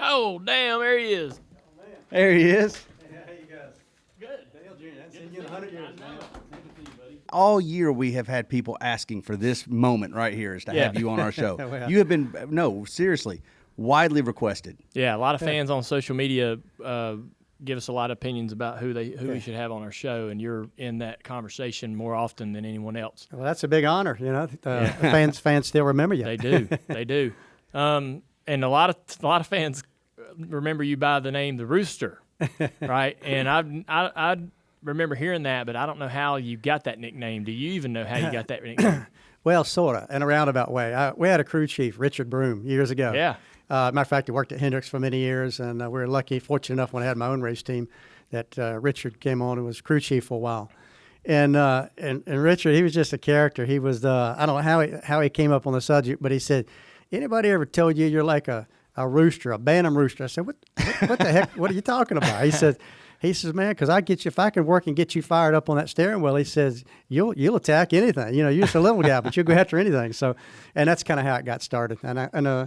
Oh, damn, there he is. There he is. Hey, how you guys? Good. Dale Jr., I haven't seen you in 100 years, man. All year we have had people asking for this moment right here is to have you on our show. Well. You have been, no, seriously, widely requested. Yeah, a lot of fans on social media give us a lot of opinions about who we should have on our show, and you're in that conversation more often than anyone else. Well, that's a big honor, you know. Fans still remember you. They do. They do. And a lot of fans remember you by the name the Rooster, right? And I remember hearing that, but I don't know how you got that nickname. Do you even know how you got that nickname? Well, sort of, in a roundabout way. We had a crew chief, Richard Broom, years ago. Yeah. Matter of fact, he worked at Hendricks for many years, and we were lucky, fortunate enough when I had my own race team that Richard came on and was crew chief for a while. And Richard, he was just a character. He was, I don't know how he came up on the subject, but he said, anybody ever told you you're like a rooster, a Bantam rooster? I said, what the heck, what are you talking about? He says, man, because if I can work and get you fired up on that steering wheel, he says, you'll attack anything. You know, you're just a little guy, but you'll go after anything. So, and that's kind of how it got started. And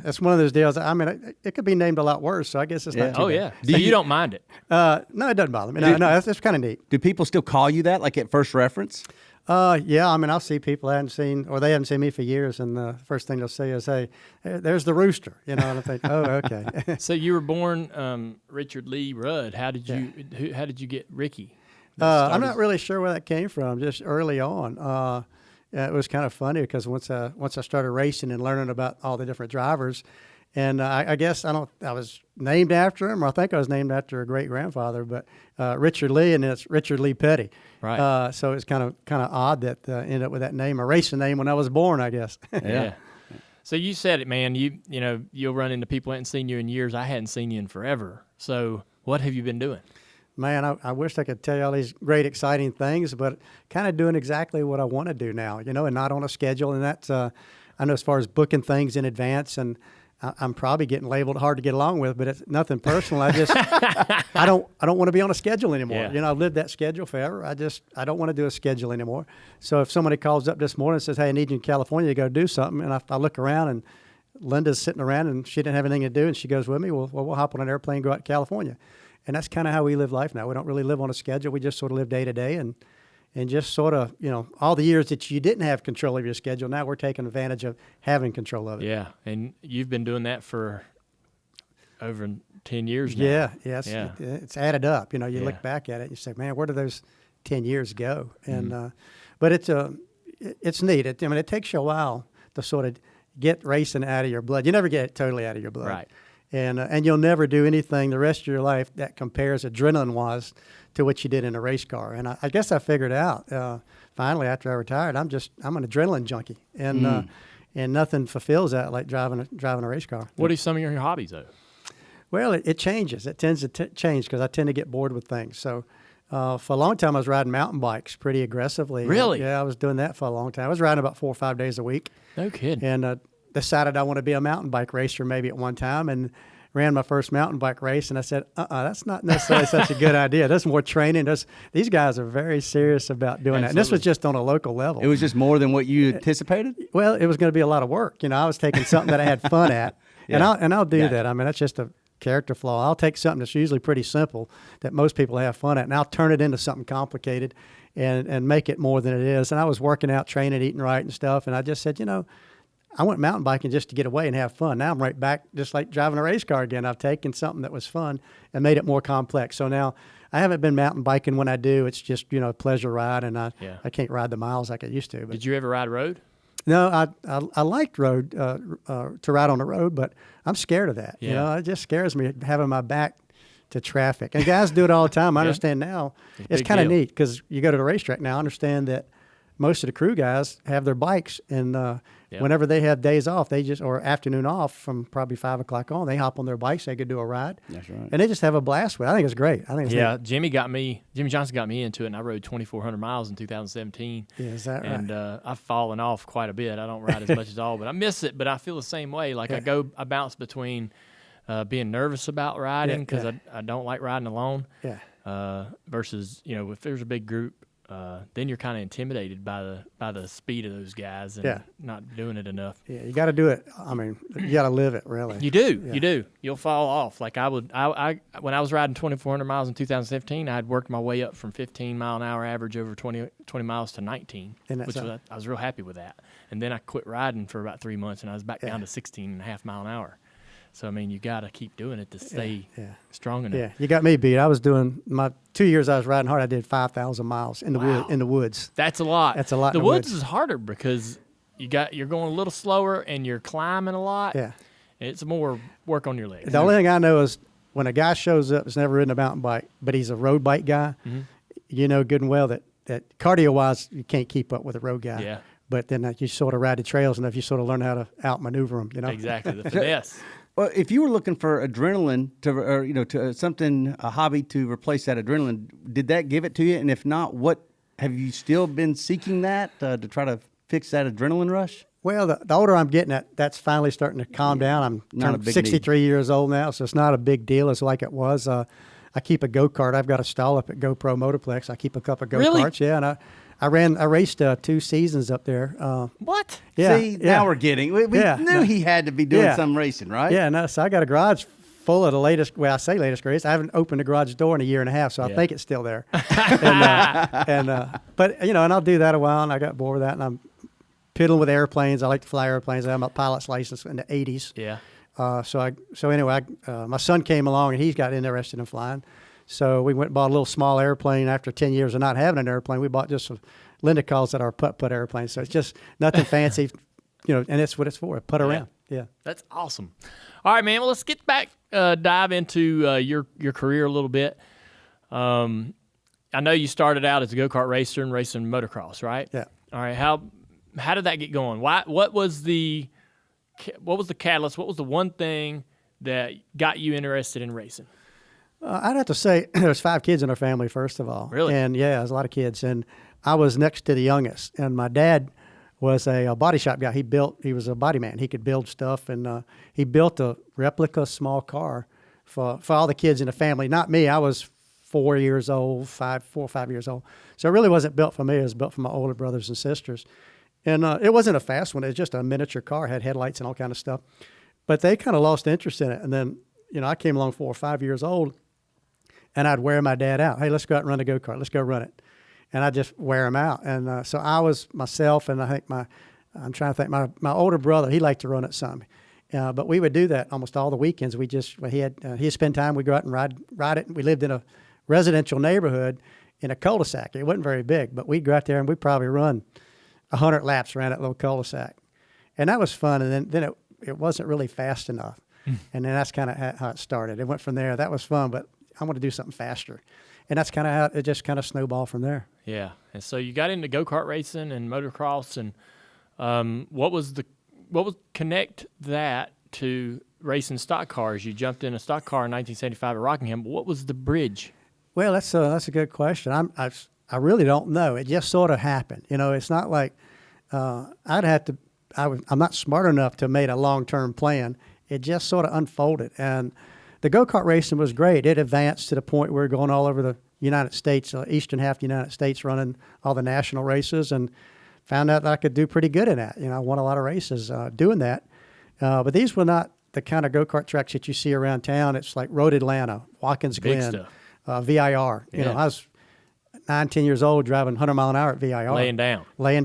it's one of those deals. I mean, it could be named a lot worse. So I guess it's not too bad. Yeah. So you don't mind it? No, it doesn't bother me. No, that's kind of neat. Do people still call you that, like at first reference? Yeah, I mean, I'll see people I haven't seen, or they haven't seen me for years, and the first thing they'll say is, hey, there's the Rooster, you know, and I think, oh, okay. So you were born Richard Lee Rudd. How did you get Ricky? I'm not really sure where that came from, just early on. It was kind of funny because once I started racing and learning about all the different drivers, and I guess I was named after him, or I think I was named after a great grandfather, but Richard Lee, and it's Richard Lee Petty. Right. So it's kind of odd that ended up with that name, a racing name when I was born, I guess. Yeah. So you said it, man. You know you'll run into people I hadn't seen you in years. I hadn't seen you in forever. So what have you been doing? Man, I wish I could tell you all these great, exciting things, but kind of doing exactly what I want to do now, you know, and not on a schedule. And that's, I know as far as booking things in advance, and I'm probably getting labeled hard to get along with, but it's nothing personal. I just, I don't want to be on a schedule anymore. Yeah. You know, I've lived that schedule forever. I don't want to do a schedule anymore. So if somebody calls up this morning and says, hey, I need you in California to go do something, and I look around and Linda's sitting around and she didn't have anything to do, and she goes with me, well, we'll hop on an airplane and go out to California. And that's kind of how we live life now. We don't really live on a schedule. We just sort of live day to day, and just sort of, you know, all the years that you didn't have control of your schedule, now we're taking advantage of having control of it. Yeah, and you've been doing that for over 10 years now. Yeah, it's added up. You know, you look back at it and you say, man, where did those 10 years go? And but it's neat. It takes you a while to sort of get racing out of your blood. You never get it totally out of your blood. Right. And you'll never do anything the rest of your life that compares adrenaline-wise to what you did in a race car. And I guess I figured out finally after I retired, I'm an adrenaline junkie, and nothing fulfills that like driving a race car. What are some of your hobbies though? Well, it changes. It tends to change because I tend to get bored with things. So for a long time, I was riding mountain bikes pretty aggressively. Really? Yeah, I was doing that for a long time. I was riding about 4 or 5 days a week. No kidding. And decided I want to be a mountain bike racer maybe at one time, and ran my first mountain bike race. And I said, that's not necessarily such a good idea. There's more training. These guys are very serious about doing that. And this was just on a local level. It was just more than what you anticipated? Well, it was going to be a lot of work. You know, I was taking something that I had fun at, and I'll do that. I mean, that's just a character flaw. I'll take something that's usually pretty simple that most people have fun at, and I'll turn it into something complicated and make it more than it is. And I was working out, training, eating right and stuff, and I just said, you know, I went mountain biking just to get away and have fun. Now I'm right back, just like driving a race car again. I've taken something that was fun and made it more complex. So now I haven't been mountain biking. When I do, it's just, you know, a pleasure ride, and I can't ride the miles like I used to. But did you ever ride road? No, I liked road to ride on the road, but I'm scared of that. Yeah. You know, it just scares me having my back to traffic. And guys do it all the time. I understand now. It's kind of neat because you go to the racetrack now. I understand that most of the crew guys have their bikes, and whenever they have days off, or afternoon off from probably 5 o'clock on, they hop on their bikes. They could do a ride. That's right. And they just have a blast with it. I think it's great. I think it's neat. Jimmy Johnson got me into it, and I rode 2,400 miles in 2017. Yeah, is that right? And I've fallen off quite a bit. I don't ride as much as all, but I miss it. But I feel the same way. Like I bounce between being nervous about riding because I don't like riding alone. Yeah. Versus, you know, if there's a big group then you're kind of intimidated by the speed of those guys and not doing it enough. Yeah, you got to do it. I mean, you got to live it, really. You do. Yeah. You do. You'll fall off. Like I when I was riding 2,400 miles in 2017, I had worked my way up from 15-mile-an-hour average over 20 miles to 19, which I was real happy with that. And then I quit riding for about 3 months, and I was back down to 16.5 mile an hour. So, I mean, you got to keep doing it to stay strong enough. Yeah, you got me beat. I was doing my 2 years I was riding hard. I did 5,000 miles in the woods. That's a lot. That's a lot. The woods is harder because you're going a little slower and you're climbing a lot. Yeah, it's more work on your legs. The only thing I know is when a guy shows up that's never ridden a mountain bike, but he's a road bike guy, you know good and well that cardio-wise you can't keep up with a road guy. Yeah. But then you sort of ride the trails enough, you sort of learn how to outmaneuver them. You know. Exactly, the finesse. Well, if you were looking for adrenaline to something, a hobby to replace that adrenaline, did that give it to you? And if not, what have you still been seeking that to try to fix that adrenaline rush? Well, the older I'm getting, that's finally starting to calm down. I'm 63 years old now, so it's not a big deal as like it was. I keep a go-kart. I've got a stall up at GoPro Motorplex. I keep a couple of go-karts. Really? Yeah, and I raced 2 seasons up there. What? Yeah. See, now we're getting. We knew he had to be doing some racing, right? Yeah, no. So I got a garage full of the latest. Well, I say latest grades. I haven't opened the garage door in a year and a half, so I think it's still there. But and I'll do that a while, and I got bored with that, and I'm piddling with airplanes. I like to fly airplanes. I have my pilot's license in the '80s. Yeah. So anyway, my son came along, and he's got interested in flying. So we went and bought a little small airplane. After 10 years of not having an airplane, we bought just Linda calls it our putt-putt airplane. So it's just nothing fancy, and that's what it's for, putt around. Yeah. That's awesome. All right, man. Well, let's get back, dive into your career a little bit. I know you started out as a go-kart racer and racing motocross, right? Yeah. All right. How did that get going? What was the catalyst? What was the one thing that got you interested in racing? I'd have to say there's 5 kids in our family, first of all. Really? And, there's a lot of kids. And I was next to the youngest. And my dad was a body shop guy. He was a body man. He could build stuff. And he built a replica small car for all the kids in the family. Not me. I was 4 years old, 4 or 5 years old. So it really wasn't built for me. It was built for my older brothers and sisters. And it wasn't a fast one. It was just a miniature car, had headlights and all kind of stuff. But they kind of lost interest in it. And then, I came along 4 or 5 years old. And I'd wear my dad out. Hey, let's go out and run a go-kart. Let's go run it. And I'd just wear him out. And so I was myself, and I think I'm trying to think, my older brother, he liked to run it some. But we would do that almost all the weekends. He'd spend time, we'd go out and ride it. We lived in a residential neighborhood in a cul-de-sac. It wasn't very big, but we'd go out there and we'd probably run 100 laps around that little cul-de-sac. And that was fun. And then it wasn't really fast enough. And then that's kind of how it started. It went from there. That was fun, but I want to do something faster. And that's kind of how it just kind of snowballed from there. Yeah. And so you got into go-kart racing and motocross, and what was connect that to racing stock cars? You jumped in a stock car in 1975 at Rockingham, but what was the bridge? Well, that's a good question. I really don't know. It just sort of happened. It's not like I'm not smart enough to have made a long-term plan. It just sort of unfolded. And the go-kart racing was great. It advanced to the point where we're going all over the United States, eastern half of the United States, running all the national races, and found out that I could do pretty good in that. I won a lot of races doing that. But these were not the kind of go-kart tracks that you see around town. It's like Road Atlanta, Watkins Glen, VIR. Yeah. I was 9, 10 years old driving 100 mile an hour at VIR. Laying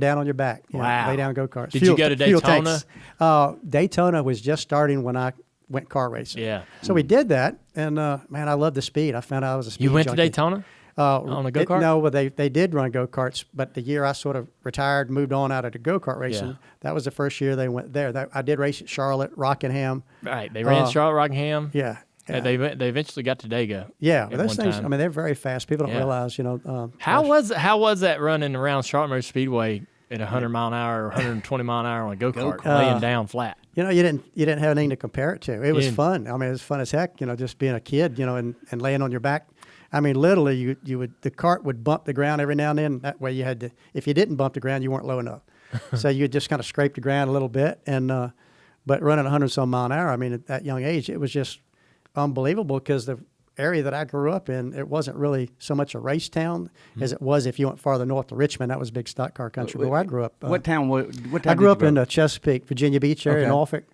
down on your back. Wow. Lay down go-karts. Did you go to Daytona? Daytona was just starting when I went car racing. Yeah. So we did that, and man, I loved the speed. I found out I was a speed You went junkie. to Daytona on a go-kart? No, but they did run go-karts, but the year I sort of retired, moved on out of the go-kart racing, that was the first year they went there. I did race at Charlotte, Rockingham. Right. They ran Charlotte, Rockingham. Yeah. They eventually got to Dega. Yeah, but those things, they're very fast. People don't realize, How was that running around Charlotte Motor Speedway at 100 mile an hour or 120 mile an hour on a go-kart, laying down flat? You didn't have anything to compare it to. It was fun. It was fun as heck, just being a kid, and laying on your back. Literally the cart would bump the ground every now and then. That way you had to, if you didn't bump the ground, you weren't low enough. So you would just kind of scrape the ground a little bit. But running 100 some mile an hour, at that young age, it was just unbelievable because area that I grew up in, it wasn't really so much a race town as it was if you went farther north to Richmond. That was big stock car country. But where I grew up. What town? What town? I grew up in the Chesapeake, Virginia Beach area, Okay. Norfolk.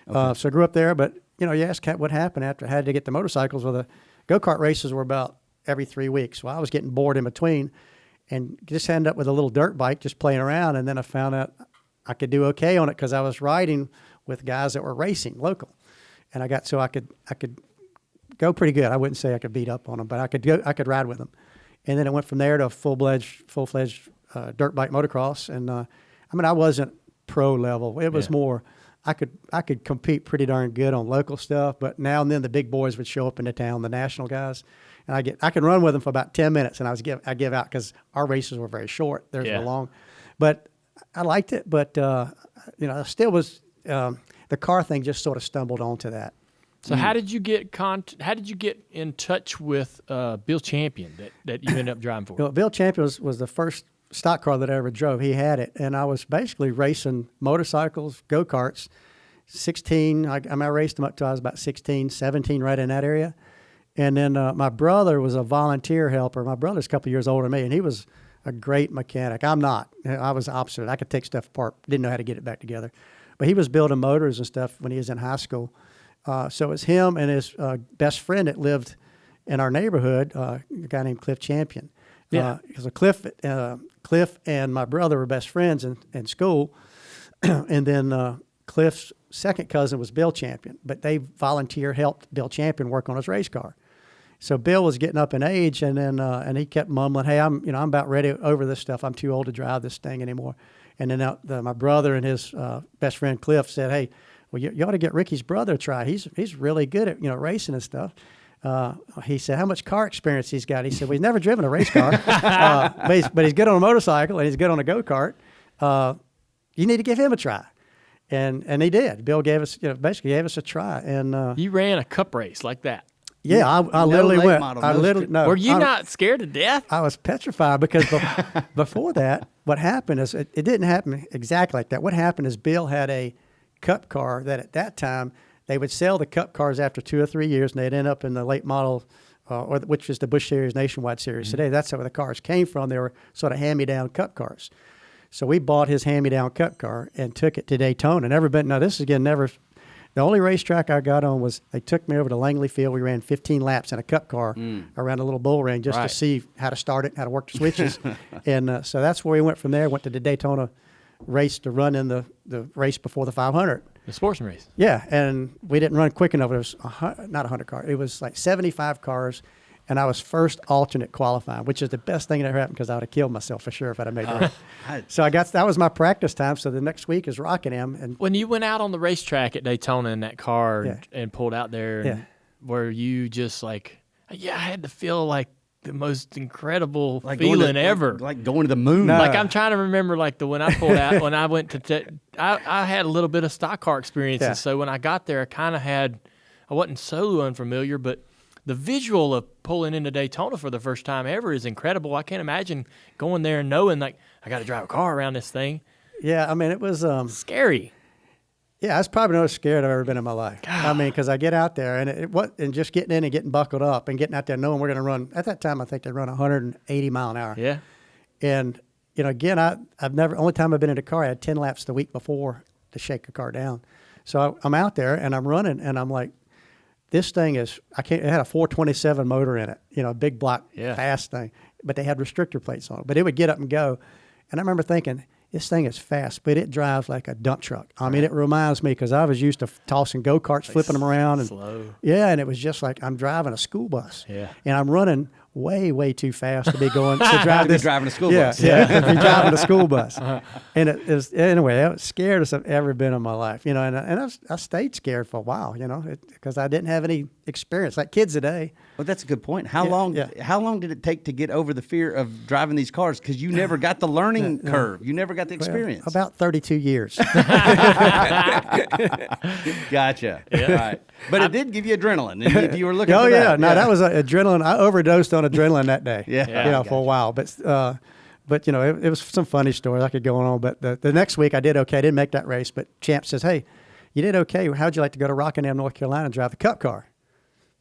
So I grew up there. But, you ask what happened after I had to get the motorcycles. Well, the go-kart races were about every 3 weeks. Well, I was getting bored in between and just ended up with a little dirt bike just playing around. And then I found out I could do okay on it because I was riding with guys that were racing local. And I could go pretty good. I wouldn't say I could beat up on them, but I could ride with them. And then it went from there to full-fledged dirt bike motocross. And I wasn't pro level. It was more, I could compete pretty darn good on local stuff, but now and then the big boys would show up in the town, the national guys, and I could run with them for about 10 minutes, and I give out because our races were very short. Theirs were long, but I liked it. But I still was the car thing just sort of stumbled onto that. So how did you get in touch with Bill Champion that you ended up driving for? Bill Champion was the first stock car that I ever drove. He had it, and I was basically racing motorcycles, go-karts. 16, I raced them up till I was about 16, 17, right in that area. And then my brother was a volunteer helper. My brother's a couple years older than me, and he was a great mechanic. I'm not. I was the opposite. I could take stuff apart, didn't know how to get it back together. But he was building motors and stuff when he was in high school. So it was him and his best friend that lived in our neighborhood, a guy named Cliff Champion. Because Cliff and my brother were best friends in school. And then Cliff's second cousin was Bill Champion, but they helped Bill Champion work on his race car. So Bill was getting up in age, and then and he kept mumbling, "Hey, I'm about ready over this stuff. I'm too old to drive this thing anymore." And then my brother and his best friend Cliff said, "Hey, well, you ought to get Ricky's brother to try. He's really good at racing and stuff." He said, "How much car experience he's got?" He said, "Well, he's never driven a race car, but he's good on a motorcycle and he's good on a go-kart. You need to give him a try." And he did. Bill gave us, basically gave us a try. And you ran a cup race like that. Yeah, I literally late went. model, I no literally no. Were you not scared to death? I was petrified because before that, what happened is it didn't happen exactly like that. What happened is Bill had a cup car that at that time they would sell the cup cars after 2 or 3 years, and they'd end up in the late model, which is the Busch Series Nationwide Series. Mm-hmm. Today, that's where the cars came from. They were sort of hand-me-down cup cars. So we bought his hand-me-down cup car and took it to Daytona. And everybody, now this is again the only racetrack I got on was they took me over to Langley Field. We ran 15 laps in a cup car around a little bull ring just to see how to start it, how to work the switches. And so that's where we went from there. Went to the Daytona race to run in the race before the 500. The sportsman race. Yeah, and we didn't run quick enough. It was not 100 cars. It was like 75 cars, and I was first alternate qualifying, which is the best thing that ever happened because I would have killed myself for sure if I'd have made the race. So that was my practice time. So the next week is Rockingham. And when you went out on the racetrack at Daytona in that car and pulled out there, were you just like, I had to feel like the most incredible feeling ever. Like going to the moon. No. Like I'm trying to remember when I pulled out, when I went to, I had a little bit of stock car experience. And so when I got there, I wasn't so unfamiliar, but the visual of pulling into Daytona for the first time ever is incredible. I can't imagine going there and knowing I got to drive a car around this thing. Yeah. I mean, it was scary. Yeah, that's probably the most scared I've ever been in my life. God. I mean, because I get out there and just getting in and getting buckled up and getting out there knowing we're going to run. At that time, I think they run 180 mile an hour. Yeah. And again, only time I've been in a car, I had 10 laps the week before to shake a car down. So I'm out there and I'm running and I'm like, this thing it had a 427 motor in it, a big block, fast thing, but they had restrictor plates on it. But it would get up and go. And I remember thinking, this thing is fast, but it drives like a dump truck. I mean, it reminds me because I was used to tossing go-karts, flipping them around. And, slow. Yeah, and it was just like I'm driving a school bus. Yeah. And I'm running way, way too fast to be going to drive this. Driving a school bus. Yeah, to be driving a school bus. And it was, anyway, that was the scariest I've ever been in my life. And I stayed scared for a while, because I didn't have any experience like kids today. Well, that's a good point. How long did it take to get over the fear of driving these cars? Because you never got the learning curve. You never got the experience. Well, about 32 years. Gotcha. Yeah. Right. But it did give you adrenaline. If you were looking for that. No, that was adrenaline. I overdosed on adrenaline that day. For a while. But it was some funny stories I could go on. But the next week I did okay. I didn't make that race. But Champ says, "Hey, you did okay. How'd you like to go to Rockingham, North Carolina and drive the Cup car?"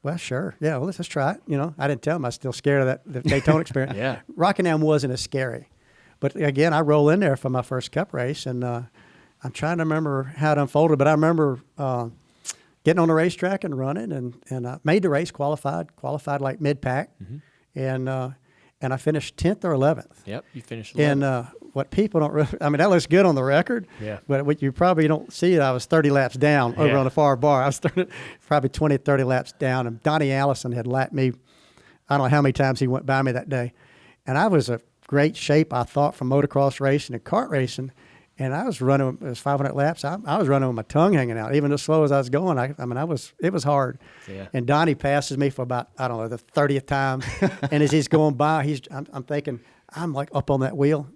Well, sure. Yeah, well, let's try it. I didn't tell him I was still scared of the Daytona experience. Yeah. Rockingham wasn't as scary. But again, I roll in there for my first Cup race, and I'm trying to remember how it unfolded, but I remember getting on the racetrack and running, and made the race, qualified like mid-pack, and I finished 10th or 11th. Yep, you finished 11th. And what people don't really, I mean, that looks good on the record, Yeah. but what you probably don't see, I was 30 laps down over on the far bar. I was probably 20, 30 laps down, and Donnie Allison had lapped me, I don't know how many times he went by me that day. And I was a great shape, I thought, from motocross racing and kart racing, and I was running, it was 500 laps, I was running with my tongue hanging out, even as slow as I was going. It was hard. Yeah. And Donnie passes me for about, I don't know, the 30th time, and as he's going by, I'm thinking, I'm like up on that wheel,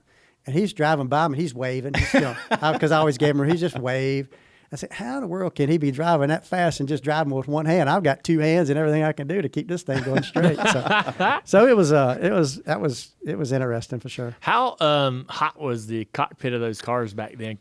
and he's driving by me, he's waving, because I always gave him, he just waved. I said, how in the world can he be driving that fast and just driving with one hand? I've got two hands and everything I can do to keep this thing going straight. So it was interesting for sure. How hot was the cockpit of those cars back then?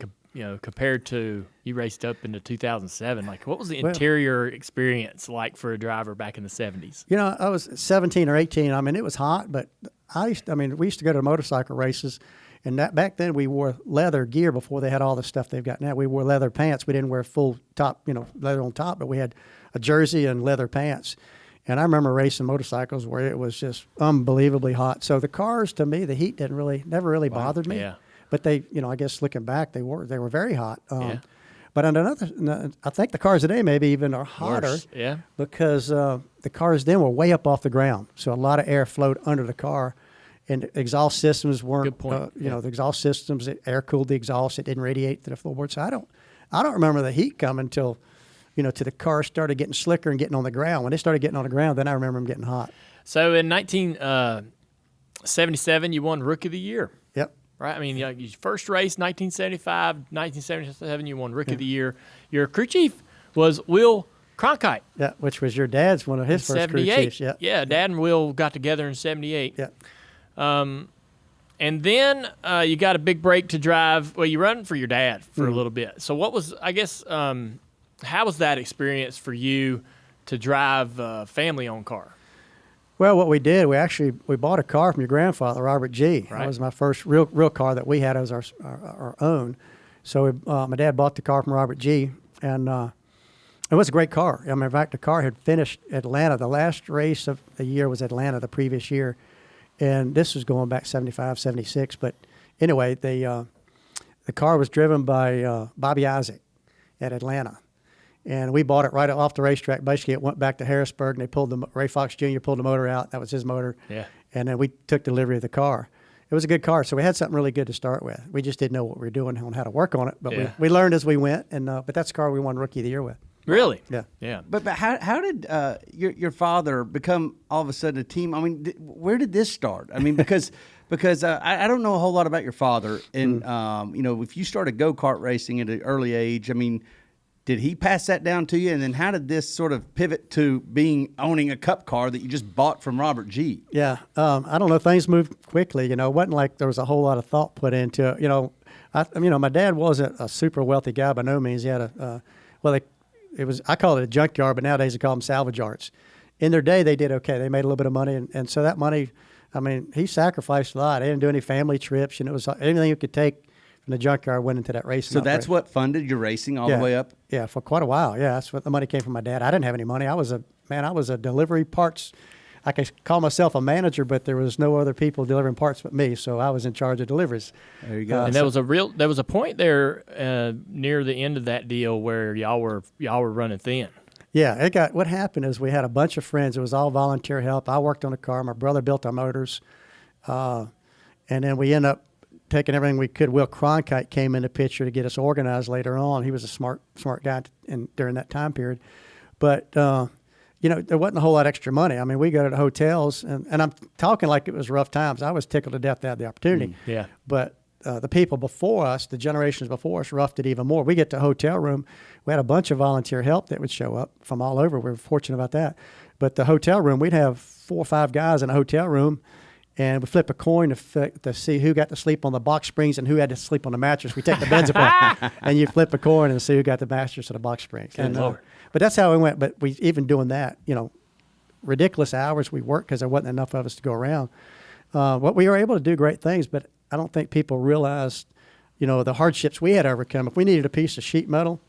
Compared to you raced up into 2007. Like, what was the interior experience like for a driver back in the 70s? I was 17 or 18. I mean, it was hot, but we used to go to motorcycle races. And that back then we wore leather gear before they had all the stuff they've got now. We wore leather pants. We didn't wear full top, leather on top, but we had a jersey and leather pants. And I remember racing motorcycles where it was just unbelievably hot. So the cars, to me, the heat never really bothered me. Yeah. But they, I guess looking back, they were very hot. But I think the cars today maybe even are hotter. Worse. Yeah. Because the cars then were way up off the ground, so a lot of air flowed under the car. And exhaust systems weren't, Good point. the exhaust systems, it air cooled the exhaust. It didn't radiate to the floorboard. So I don't remember the heat coming till, till the car started getting slicker and getting on the ground. When they started getting on the ground, then I remember them getting hot. So in 1977, you won Rookie of the Year. Yep. Right? I mean, your first race, 1975, 1977, you won Rookie of the Year. Your crew chief was Will Cronkite. Yeah, which was your dad's one of his first crew chiefs. Yeah. Yeah, Dad and Will got together in 78. Yeah. And then you got a big break to drive. Well, you run for your dad for a little bit. So what was, I guess, how was that experience for you to drive a family-owned car? Well, what we did, we bought a car from your grandfather, Robert G. Right. That was my first real car that we had as our own. So my dad bought the car from Robert G. And it was a great car. I mean, in fact, the car had finished Atlanta. The last race of the year was Atlanta the previous year. And this was going back 75, 76. But anyway, the car was driven by Bobby Isaac at Atlanta. And we bought it right off the racetrack. Basically, it went back to Harrisburg, and Ray Fox Jr. pulled the motor out. That was his motor. Yeah. And then we took delivery of the car. It was a good car, so we had something really good to start with. We just didn't know what we were doing on how to work on it, but we learned as we went. And but that's the car we won Rookie of the Year with. Really? Yeah. Yeah. But how did your father become all of a sudden a team? I mean, where did this start? I mean, because I don't know a whole lot about your father, and if you started go-kart racing at an early age, I mean, did he pass that down to you? And then how did this sort of pivot to owning a cup car that you just bought from Robert G? Yeah. I don't know. Things moved quickly. It wasn't like there was a whole lot of thought put into it. My dad wasn't a super wealthy guy by no means. He had I call it a junkyard, but nowadays they call them salvage yards. In their day, they did okay. They made a little bit of money. And so that money, I mean, he sacrificed a lot. They didn't do any family trips. It was anything you could take from the junkyard went into that racing. So that's what funded your racing all the way up? Yeah, for quite a while. Yeah, that's what the money came from my dad. I didn't have any money. I was a delivery parts. I could call myself a manager, but there was no other people delivering parts but me, so I was in charge of deliveries. There you go. And there was a point there near the end of that deal where y'all were running thin. Yeah, what happened is we had a bunch of friends. It was all volunteer help. I worked on the car. My brother built our motors, and then we ended up taking everything we could. Will Cronkite came in the picture to get us organized later on. He was a smart guy during that time period, but. There wasn't a whole lot of extra money. I mean, we go to the hotels, and I'm talking like it was rough times. I was tickled to death to have the opportunity. Yeah. But the people before us, the generations before us, roughed it even more. We get to a hotel room. We had a bunch of volunteer help that would show up from all over. We were fortunate about that. But the hotel room, we'd have 4 or 5 guys in a hotel room, and we flip a coin to see who got to sleep on the box springs and who had to sleep on the mattress. We take the beds apart, and you flip a coin and see who got the mattress or the box springs. And, but that's how we went. But we even doing that, ridiculous hours we worked because there wasn't enough of us to go around. But we were able to do great things, but I don't think people realized, the hardships we had to overcome. If we needed a piece of sheet metal,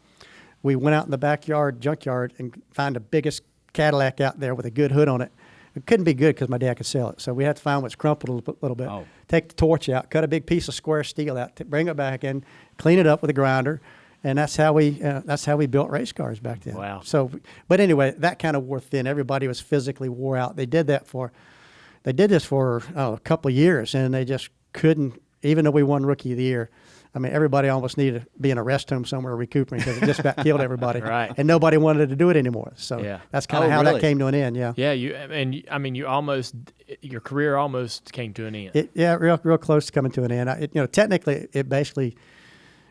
we went out in the backyard, junkyard, and found the biggest Cadillac out there with a good hood on it. It couldn't be good because my dad could sell it. So we had to find what's crumpled a little bit, take the torch out, cut a big piece of square steel out, bring it back in, clean it up with a grinder. And that's how we built race cars back then. Wow. So, but anyway, that kind of wore thin. Everybody was physically wore out. They did this for a couple of years, and they just couldn't. Even though we won Rookie of the Year, I mean, everybody almost needed to be in a rest home somewhere recuperating because it just about killed everybody. Right. And nobody wanted to do it anymore. So that's kind of how that came to an end. Yeah. Yeah. Your career almost came to an end. Real close to coming to an end. Technically,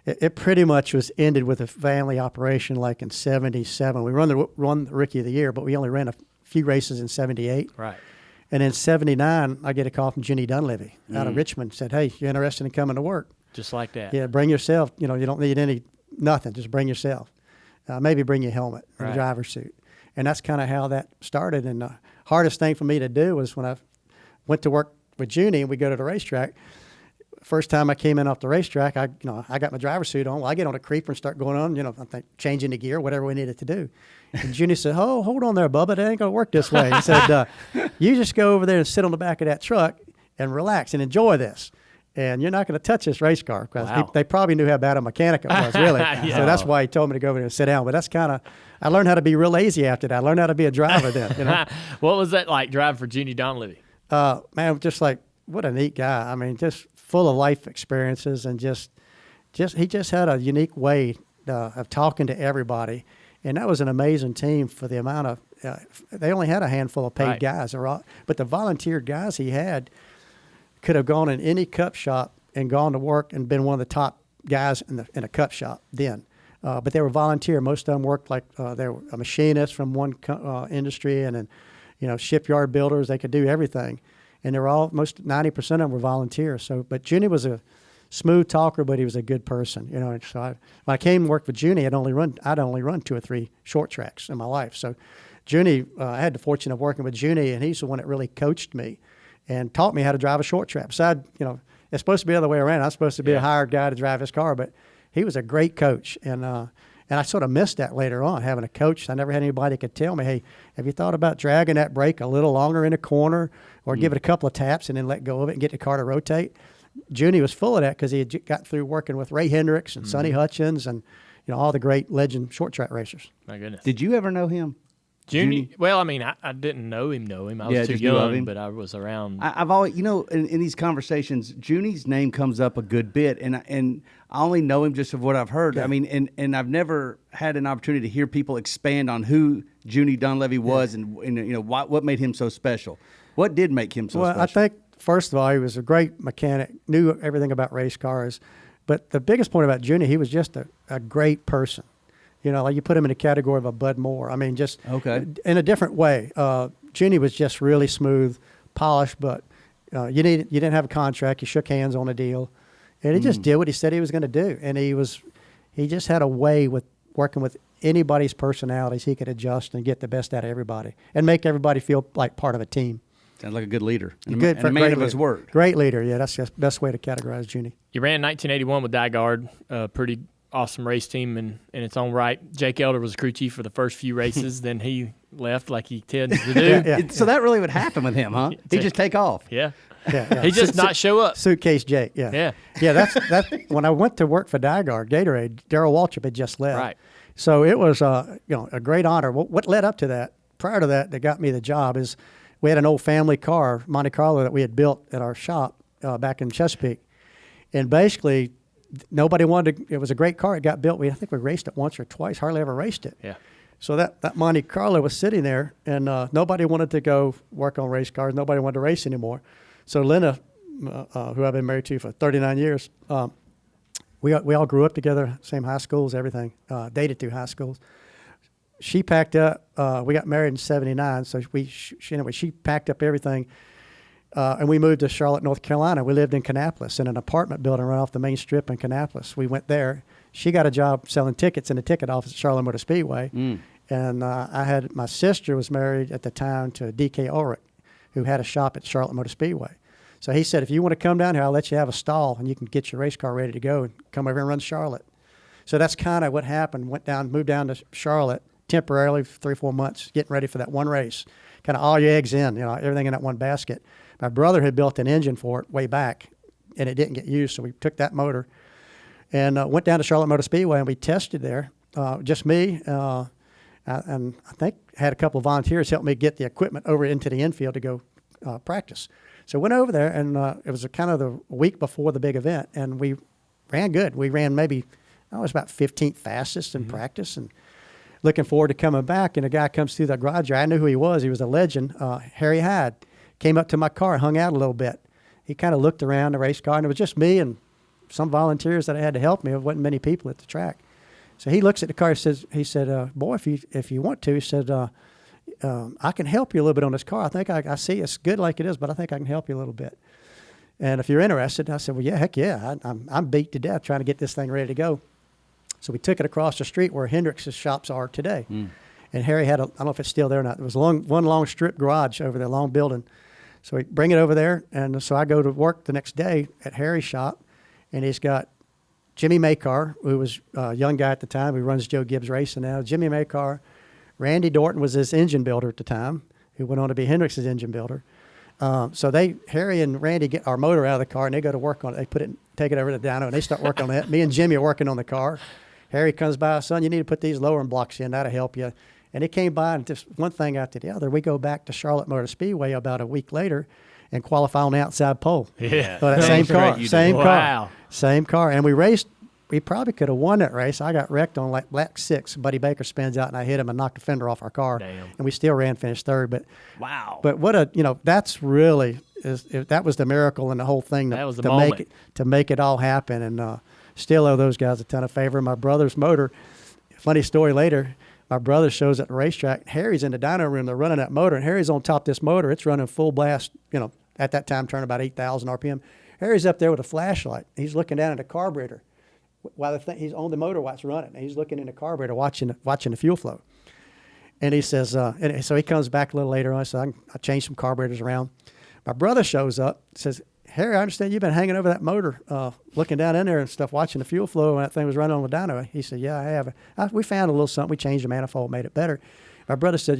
it pretty much was ended with a family operation like in '77. We run the Rookie of the Year, but we only ran a few races in '78. Right. And in '79, I get a call from Jenny Dunleavy out of Richmond. Said, "Hey, you interested in coming to work?" Just like that. Yeah, bring yourself. You don't need nothing. Just bring yourself. Maybe bring your helmet and a driver's suit. And that's kind of how that started. And the hardest thing for me to do was when I went to work with Junie and we go to the racetrack. First time I came in off the racetrack, I got my driver's suit on. Well, I get on a creeper and start going on, I think changing the gear, whatever we needed to do. And Junie said, "Oh, hold on there, Bubba. It ain't going to work this way." He said, "You just go over there and sit on the back of that truck and relax and enjoy this. And you're not going to touch this race car," because they probably knew how bad a mechanic it was, really. So that's why he told me to go over there and sit down. But that's I learned how to be real lazy after that. I learned how to be a driver then. What was that like driving for Jenny Dunleavy? Man, just like, what a neat guy. I mean, just full of life experiences and he just had a unique way of talking to everybody. And that was an amazing team for the amount of, they only had a handful of paid guys, but the volunteer guys he had could have gone in any cup shop and gone to work and been one of the top guys in a cup shop then. But they were volunteer. Most of them worked like they were a machinist from one industry and then, shipyard builders. They could do everything. And they were 90% of them were volunteers. So, but Junie was a smooth talker, but he was a good person, And so when I came and worked with Junie, I'd only run 2 or 3 short tracks in my life. So, Junie, I had the fortune of working with Junie, and he's the one that really coached me and taught me how to drive a short track. Besides, it's supposed to be the other way around. I'm supposed to be a hired guy to drive his car, but he was a great coach, and I sort of missed that later on, having a coach. I never had anybody that could tell me, "Hey, have you thought about dragging that brake a little longer in a corner or give it a couple of taps and then let go of it and get the car to rotate?" Junie was full of that because he had got through working with Ray Hendricks and Sonny Hutchins and all the great legend short track racers. My goodness. Did you ever know him? Junie? Well, I mean, I didn't know him. I was too young, but I was around. I've always, in these conversations, Junie's name comes up a good bit, and I only know him just of what I've heard. Yeah. I mean, and I've never had an opportunity to hear people expand on who Junie Dunleavy was and what made him so special. What did make him so special? Well, I think, first of all, he was a great mechanic, knew everything about race cars. But the biggest point about Junie, he was just a great person. Like you put him in the category of a Bud Moore. I mean, just in a different way. Junie was just really smooth, polished, but you didn't have a contract. You shook hands on a deal. And he just did what he said he was going to do. And he just had a way with working with anybody's personalities. He could adjust and get the best out of everybody and make everybody feel like part of a team. Sounds like a good leader. And a man of his word. Great leader, yeah. That's the best way to categorize Junie. You ran 1981 with Dygard, a pretty awesome race team in its own right. Jake Elder was crew chief for the first few races. Then he left like he tends to do. So that really would happen with him, huh? He'd just take off. Yeah. He just not show up. Suitcase Jake, yeah. That's when I went to work for Dygard, Gatorade, Darrell Waltrip had just left. Right. So it was a great honor. What led up to that, prior to that got me the job is we had an old family car, Monte Carlo, that we had built at our shop back in Chesapeake. And basically, nobody wanted to, it was a great car. It got built. I think we raced it once or twice, hardly ever raced it. Yeah. So that Monte Carlo was sitting there, and nobody wanted to go work on race cars. Nobody wanted to race anymore. So Linda, who I've been married to for 39 years, we all grew up together, same high schools, everything, dated through high schools. She packed up, we got married in 79, so she packed up everything, and we moved to Charlotte, North Carolina. We lived in Kannapolis in an apartment building right off the main strip in Kannapolis. We went there. She got a job selling tickets in the ticket office at Charlotte Motor Speedway, And my sister was married at the time to D.K. Ulrich, who had a shop at Charlotte Motor Speedway. So he said, if you want to come down here, I'll let you have a stall and you can get your race car ready to go and come over and run Charlotte. So that's kind of what happened. Moved down to Charlotte temporarily for 3 or 4 months, getting ready for that one race. Kind of all your eggs in, everything in that one basket. My brother had built an engine for it way back, and it didn't get used, so we took that motor and went down to Charlotte Motor Speedway, and we tested there. Just me, and I think had a couple of volunteers help me get the equipment over into the infield to go practice. So went over there, and it was kind of the week before the big event, and we ran good. We ran maybe, I was about 15th fastest in practice, and looking forward to coming back. And a guy comes through the garage. I knew who he was. He was a legend. Harry Hyde came up to my car, hung out a little bit. He kind of looked around the race car, and it was just me and some volunteers that I had to help me. There wasn't many people at the track. So he looks at the car. He said, boy, if you want to, he said, I can help you a little bit on this car. I think I see it's good like it is, but I think I can help you a little bit. And if you're interested, I said, well, yeah, heck yeah. I'm beat to death trying to get this thing ready to go. So we took it across the street where Hendrick's shops are today. And Harry had I don't know if it's still there or not. There was one long strip garage over there, long building. So we bring it over there. And so I go to work the next day at Harry's shop, and he's got Jimmy Maycar, who was a young guy at the time, who runs Joe Gibbs Racing now. Jimmy Maycar. Randy Dorton was his engine builder at the time, who went on to be Hendrick's engine builder. So Harry and Randy get our motor out of the car, and they go to work on it. They take it over to the dyno, and they start working on it. Me and Jimmy are working on the car. Harry comes by, son, you need to put these lowering blocks in. That'll help you. And he came by, and just one thing after the other. We go back to Charlotte Motor Speedway about a week later and qualify on the outside pole. Yeah. So that same car. Wow. Same car. And we raced. We probably could have won that race. I got wrecked on like lap 6. Buddy Baker spins out, and I hit him and knocked the fender off our car. Damn. And we still finished third. But wow. But what that's really that was the miracle in the whole thing. That was the moment. To make it all happen. And still owe those guys a ton of favor. My brother's motor. Funny story later. My brother shows at the racetrack. Harry's in the dyno room. They're running that motor, and Harry's on top of this motor. It's running full blast. At that time, turning about 8,000 RPM. Harry's up there with a flashlight. He's looking down at the carburetor. While he's on the motor while it's running, and he's looking in the carburetor, watching the fuel flow. And he says, and so he comes back a little later on. I said, I changed some carburetors around. My brother shows up, says, Harry, I understand you've been hanging over that motor, looking down in there and stuff, watching the fuel flow when that thing was running on the dyno. He said, yeah, I have. We found a little something. We changed the manifold, made it better. My brother said,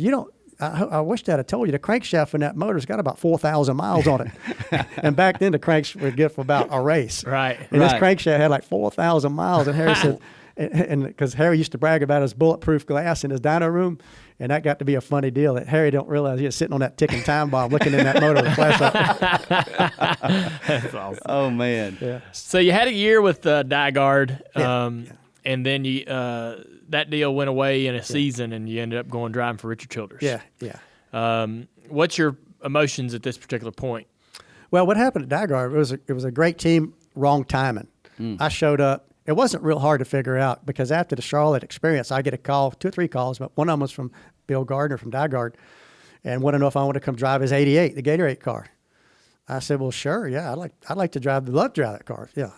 I wish I'd have told you the crankshaft in that motor's got about 4,000 miles on it. And back then the cranks were good for about a race. Right. And this crankshaft had like 4,000 miles. And Harry said, and because Harry used to brag about his bulletproof glass in his dyno room, and that got to be a funny deal that Harry don't realize he was sitting on that ticking time bomb looking in that motor with a flashlight. That's awesome. Oh, man. Yeah. So you had a year with Dygard, Yeah. and then you that deal went away in a season, and you ended up going driving for Richard Childress. Yeah. What's your emotions at this particular point? Well, what happened at Dygard, it was a great team, wrong timing. I showed up. It wasn't real hard to figure out because after the Charlotte experience, I get a call, 2 or 3 calls, but one of them was from Bill Gardner from Dygard, and wanted to know if I wanted to come drive his 88, the Gatorade car. I said, well, sure, yeah, I'd like to love to drive that car. Yeah,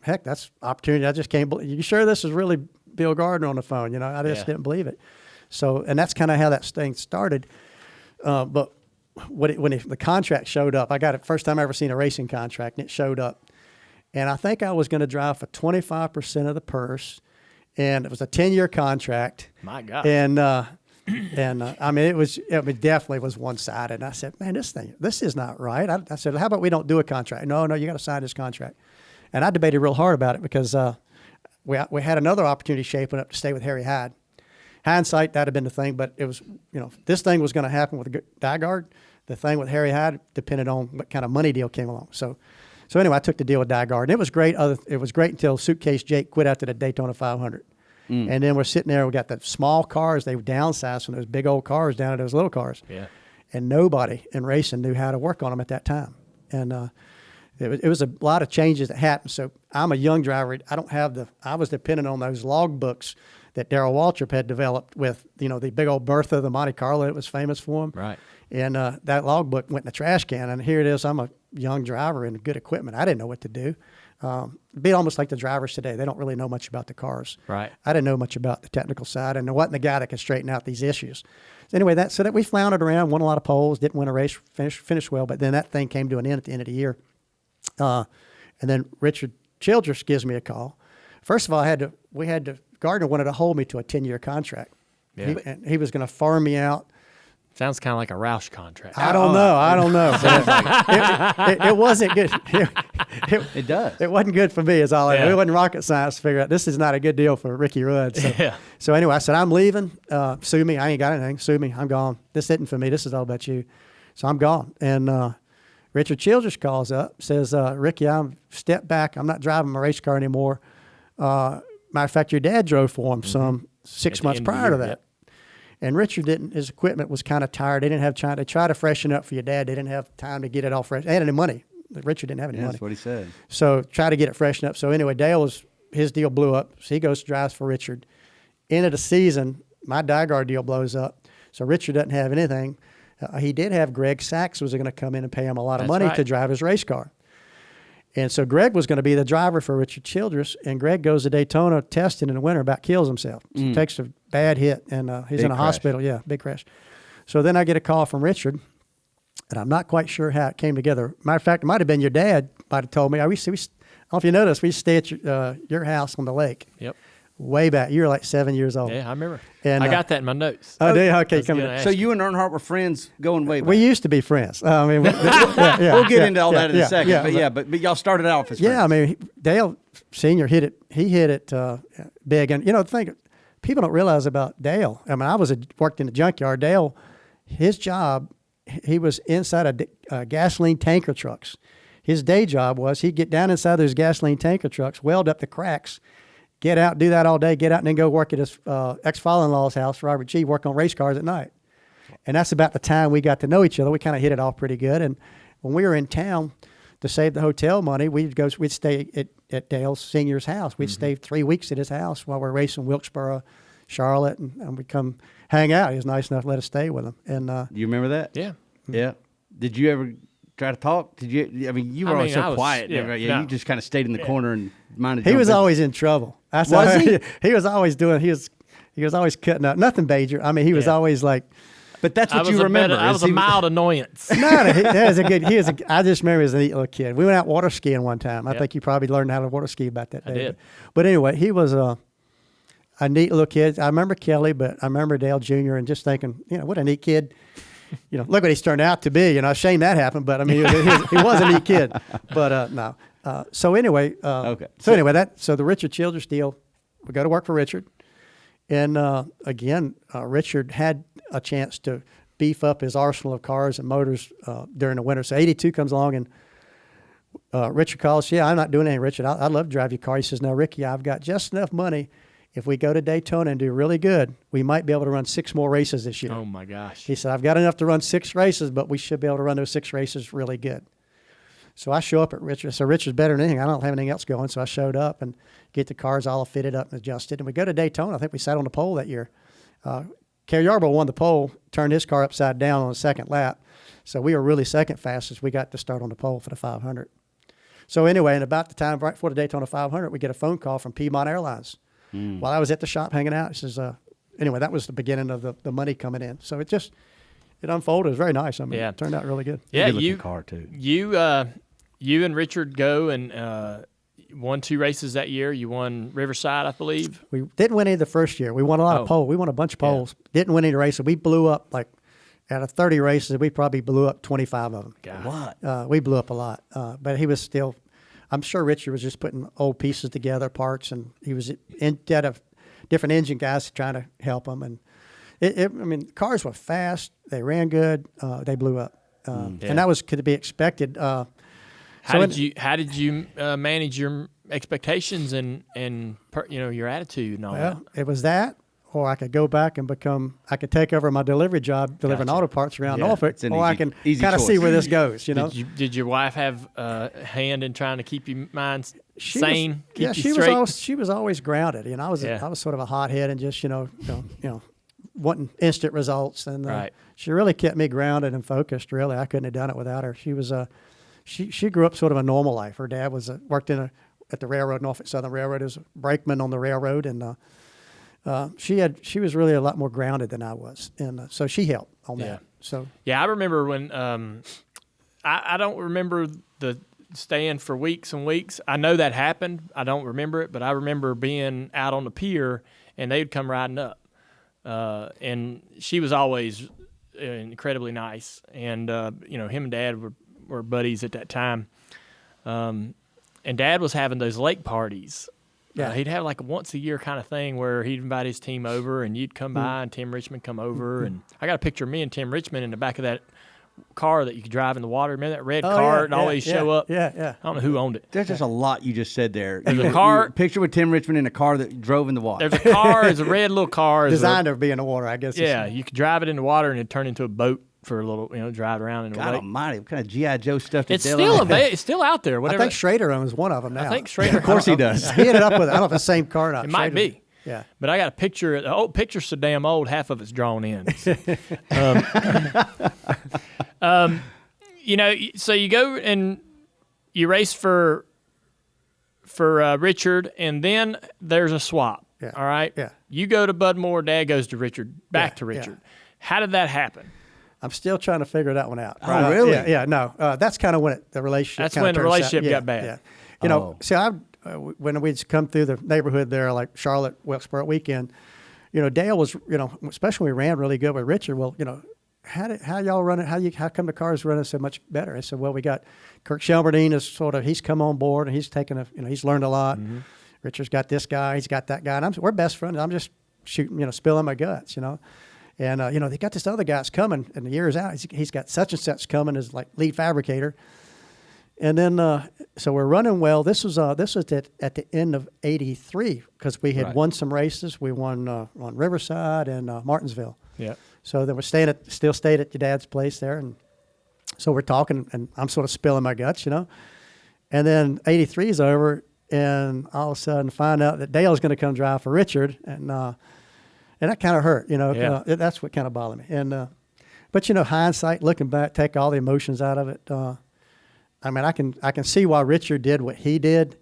heck, that's opportunity. I just can't believe. You sure this is really Bill Gardner on the phone? I just didn't believe it. So, and that's kind of how that thing started. But when the contract showed up, I got it first time I ever seen a racing contract, and it showed up. And I think I was going to drive for 25% of the purse, and it was a 10-year contract. My God. And I mean, it definitely was one-sided. And I said, man, this is not right. I said, how about we don't do a contract? No, you got to sign this contract. And I debated real hard about it because we had another opportunity shaping up to stay with Harry Hyde. Hindsight, that'd have been the thing, but it was, this thing was going to happen with Dygard. The thing with Harry Hyde depended on what kind of money deal came along. So anyway, I took the deal with Dygard, and it was great. It was great until Suitcase Jake quit after the Daytona 500. And then we're sitting there. We got the small cars. They downsized from those big old cars down to those little cars. Yeah. And nobody in racing knew how to work on them at that time. And it was a lot of changes that happened. So I'm a young driver. I was dependent on those log books that Darrell Waltrip had developed with, the big old Bertha, the Monte Carlo that was famous for him. Right. And that logbook went in the trash can. And here it is. I'm a young driver and good equipment. I didn't know what to do. Be almost like the drivers today. They don't really know much about the cars. Right. I didn't know much about the technical side, and I wasn't the guy that could straighten out these issues. So anyway, that we floundered around, won a lot of poles, didn't win a race, finished well, but then that thing came to an end at the end of the year. And then Richard Childress gives me a call. First of all, Gardner wanted to hold me to a 10-year contract. Yeah. He was going to farm me out. Sounds kind of like a Roush contract. I don't know. It wasn't good. It does. It wasn't good for me. It wasn't rocket science to figure out this is not a good deal for Ricky Rudd. So anyway, I said, I'm leaving. Sue me. I ain't got anything. Sue me. I'm gone. This isn't for me. This is all about you. So I'm gone. And Richard Childress calls up, says, Ricky, I'm step back. I'm not driving my race car anymore. Matter of fact, your dad drove for him some 6 months prior to that. Yep. And Richard his equipment was kind of tired. They didn't have time. They tried to freshen up for your dad. They didn't have time to get it all fresh. They had any money. Richard didn't have any money. That's what he said. So try to get it freshened up. So anyway, his deal blew up. So he goes, drives for Richard. End of the season, my DiGard deal blows up. So Richard doesn't have anything. He did have Greg Sachs was going to come in and pay him a lot of money to drive his race car. And so Greg was going to be the driver for Richard Childress, and Greg goes to Daytona testing in the winter, about kills himself. So takes a bad hit, and he's in a hospital. Yeah, big crash. So then I get a call from Richard, and I'm not quite sure how it came together. Matter of fact, it might have been your dad might have told me. I don't know if you noticed, we used to stay at your house on the lake. Yep. Way back. You were like 7 years old. Yeah, I remember. And I got that in my notes. Oh, do you? Okay, come in. So you and Earnhardt were friends going way back. We used to be friends. I mean, we'll get into all that in a second. Yeah, but y'all started out as friends. Yeah, I mean, Dale Sr. hit it big. And, the thing people don't realize about Dale, I mean, worked in the junkyard. Dale, his job, he was inside gasoline tanker trucks. His day job was he'd get down inside those gasoline tanker trucks, weld up the cracks, get out, do that all day, get out, and then go work at his ex-father-in-law's house, Robert G., work on race cars at night. And that's about the time we got to know each other. We kind of hit it off pretty good. And when we were in town to save the hotel money, we'd stay at Dale Sr.'s house. We'd stay 3 weeks at his house while we're racing Wilkesboro, Charlotte, and we'd come hang out. He was nice enough to let us stay with him. And you remember that? Yeah. Yeah. Did you ever try to talk? Did you? I mean, you were always so quiet. You just kind of stayed in the corner and minded. He was always in trouble. Was he? He was always doing. He was always cutting up. Nothing major. I mean, he was always like. But that's what you remember. I was a mild annoyance. No, that was a good. I just remember he was a neat little kid. We went out water skiing one time. I think you probably learned how to water ski about that day. I did. But anyway, he was a neat little kid. I remember Kelly, but I remember Dale Jr. and just thinking, what a neat kid. Look what he's turned out to be. Shame that happened, but I mean, he was a neat kid. But no. So anyway, okay. So the Richard Childress deal, we go to work for Richard, and again, Richard had a chance to beef up his arsenal of cars and motors during the winter. So 82 comes along, and Richard calls. Yeah, I'm not doing anything, Richard. I'd love to drive your car. He says, no, Ricky, I've got just enough money. If we go to Daytona and do really good, we might be able to run 6 more races this year. Oh, my gosh. He said, I've got enough to run 6 races, but we should be able to run those 6 races really good. So I show up at Richard. So Richard's better than anything. I don't have anything else going. So I showed up and get the cars all fitted up and adjusted. And we go to Daytona. I think we sat on the pole that year. Kerry Yarborough won the pole, turned his car upside down on the second lap. So we were really second fastest. We got to start on the pole for the 500. So anyway, and about the time right before the Daytona 500, we get a phone call from Piedmont Airlines. While I was at the shop hanging out, he says, anyway, that was the beginning of the money coming in. So it unfolded. It was very nice. I mean, it turned out really good. Yeah, good-looking car too. You and Richard go and won 2 races that year. You won Riverside, I believe. We didn't win any the first year. We won a lot of poles. We won a bunch of poles. Yeah. Didn't win any races. We blew up out of 30 races, we probably blew up 25 of them. God. What? We blew up a lot. But he was still, I'm sure Richard was just putting old pieces together, parts, and he was instead of different engine guys trying to help him. And I mean, cars were fast. They ran good. They blew up. And that was could be expected. How did you manage your expectations and your attitude and all that? It was that, or I could go back and I could take over my delivery job, delivering auto parts around Norfolk, or I can kind of see where this goes. Did your wife have a hand in trying to keep your mind sane? She was always grounded. I was sort of a hothead and just wanting instant results, and she really kept me grounded and focused. Really, I couldn't have done it without her. She was she grew up sort of a normal life. Her dad worked in at the railroad, Norfolk Southern Railroad, as a brakeman on the railroad, and she was really a lot more grounded than I was, and so she helped on that. So I remember when I don't remember the staying for weeks and weeks. I know that happened. I don't remember it, but I remember being out on the pier and they'd come riding up. And she was always incredibly nice. And, him and Dad were buddies at that time. And Dad was having those lake parties. Yeah. He'd have like a once a year kind of thing where he'd invite his team over and you'd come by and Tim Richmond come over. And I got a picture of me and Tim Richmond in the back of that car that you could drive in the water. Remember that red car and always show up? Yeah. I don't know who owned it. There's just a lot you just said there. There's a car. Picture with Tim Richmond in a car that drove in the water. There's a car. There's a red little car. Designed to be in the water, I guess. Yeah, you could drive it in the water and it'd turn into a boat for a little, drive around in the God lake. Almighty, what kind of G.I. Joe stuff did It's still out there. Whatever. I think Schrader owns one of them now. I think Schrader. Of course he does. He ended up with, I don't know if it's the same car or not. It might be. Yeah. But I got a picture. The old picture's so damn old, half of it's drawn in. So you go and you race for Richard, and then there's a swap. Yeah. All right. Yeah. You go to Bud Moore, Dad goes to Richard, back to Richard. Yeah. How did that happen? I'm still trying to figure that one out. Oh, really? Yeah. No, that's kind of when the relationship. That's when the relationship got bad. Yeah. See, when we'd come through the neighborhood there, like Charlotte, Wilkesboro weekend, Dale was, especially when we ran really good with Richard. Well, how y'all run it? How come the car's running so much better? I said, well, we got Kirk Shelberdine is he's come on board and he's taken he's learned a lot. Mm-hmm. Richard's got this guy, he's got that guy, and we're best friends. I'm just shooting, spilling my guts, And they got this other guy that's coming, and the year's out. He's got such and such coming as like lead fabricator. And then, so we're running well. This was at the end of '83 because we had won some races. We won on Riverside and Martinsville. Yeah. So then we still stayed at your dad's place there, and so we're talking, and I'm sort of spilling my guts, And then '83 is over, and all of a sudden find out that Dale's going to come drive for Richard, and that kind of hurt, That's what kind of bothered me. And but hindsight, looking back, take all the emotions out of it. I can see why Richard did what he did.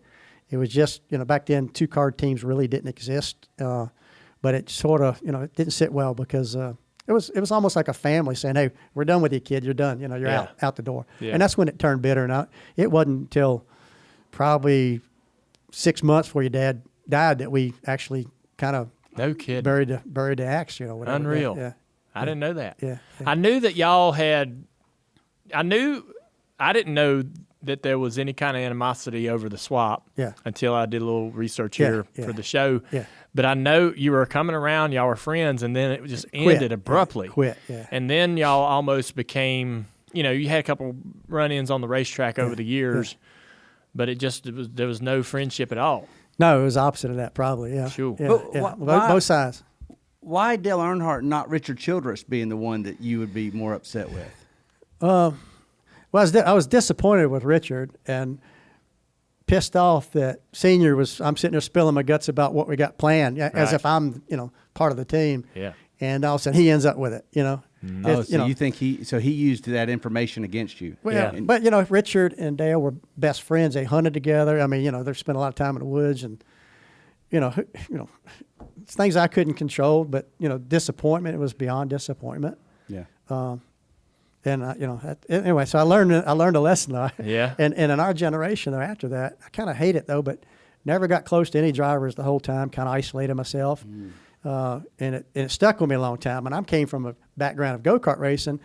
It was just, back then 2-car teams really didn't exist, but it sort of, it didn't sit well because it was almost like a family saying, "Hey, we're done with you, kid. You're done. You're out the door." Yeah. And that's when it turned bitter. And it wasn't until probably 6 months before your dad died that we actually kind of buried the axe. Whatever. Unreal. Yeah. I didn't know that. Yeah. I knew that y'all had. I didn't know that there was any kind of animosity over the swap until I did a little research here for the show. Yeah. But I know you were coming around, y'all were friends, and then it just ended abruptly. Yeah. And then y'all almost became, you had a couple run-ins on the racetrack over the years, but there was no friendship at all. No, it was opposite of that probably, yeah. Sure. Yeah. Both sides. Why Dale Earnhardt, not Richard Childress, being the one that you would be more upset with? Well, I was disappointed with Richard and pissed off that Senior I'm sitting there spilling my guts about what we got planned, as if I'm, part of the team. Yeah. And all of a sudden he ends up with it, You think he used that information against you? Well, yeah. But Richard and Dale were best friends. They hunted together. I mean, they spent a lot of time in the woods, and it's things I couldn't control. But disappointment. It was beyond disappointment. Yeah. And anyway, so I learned a lesson though. Yeah. And in our generation though, after that, I kind of hate it though, but never got close to any drivers the whole time. Kind of isolated myself, and it stuck with me a long time. And I came from a background of go-kart racing,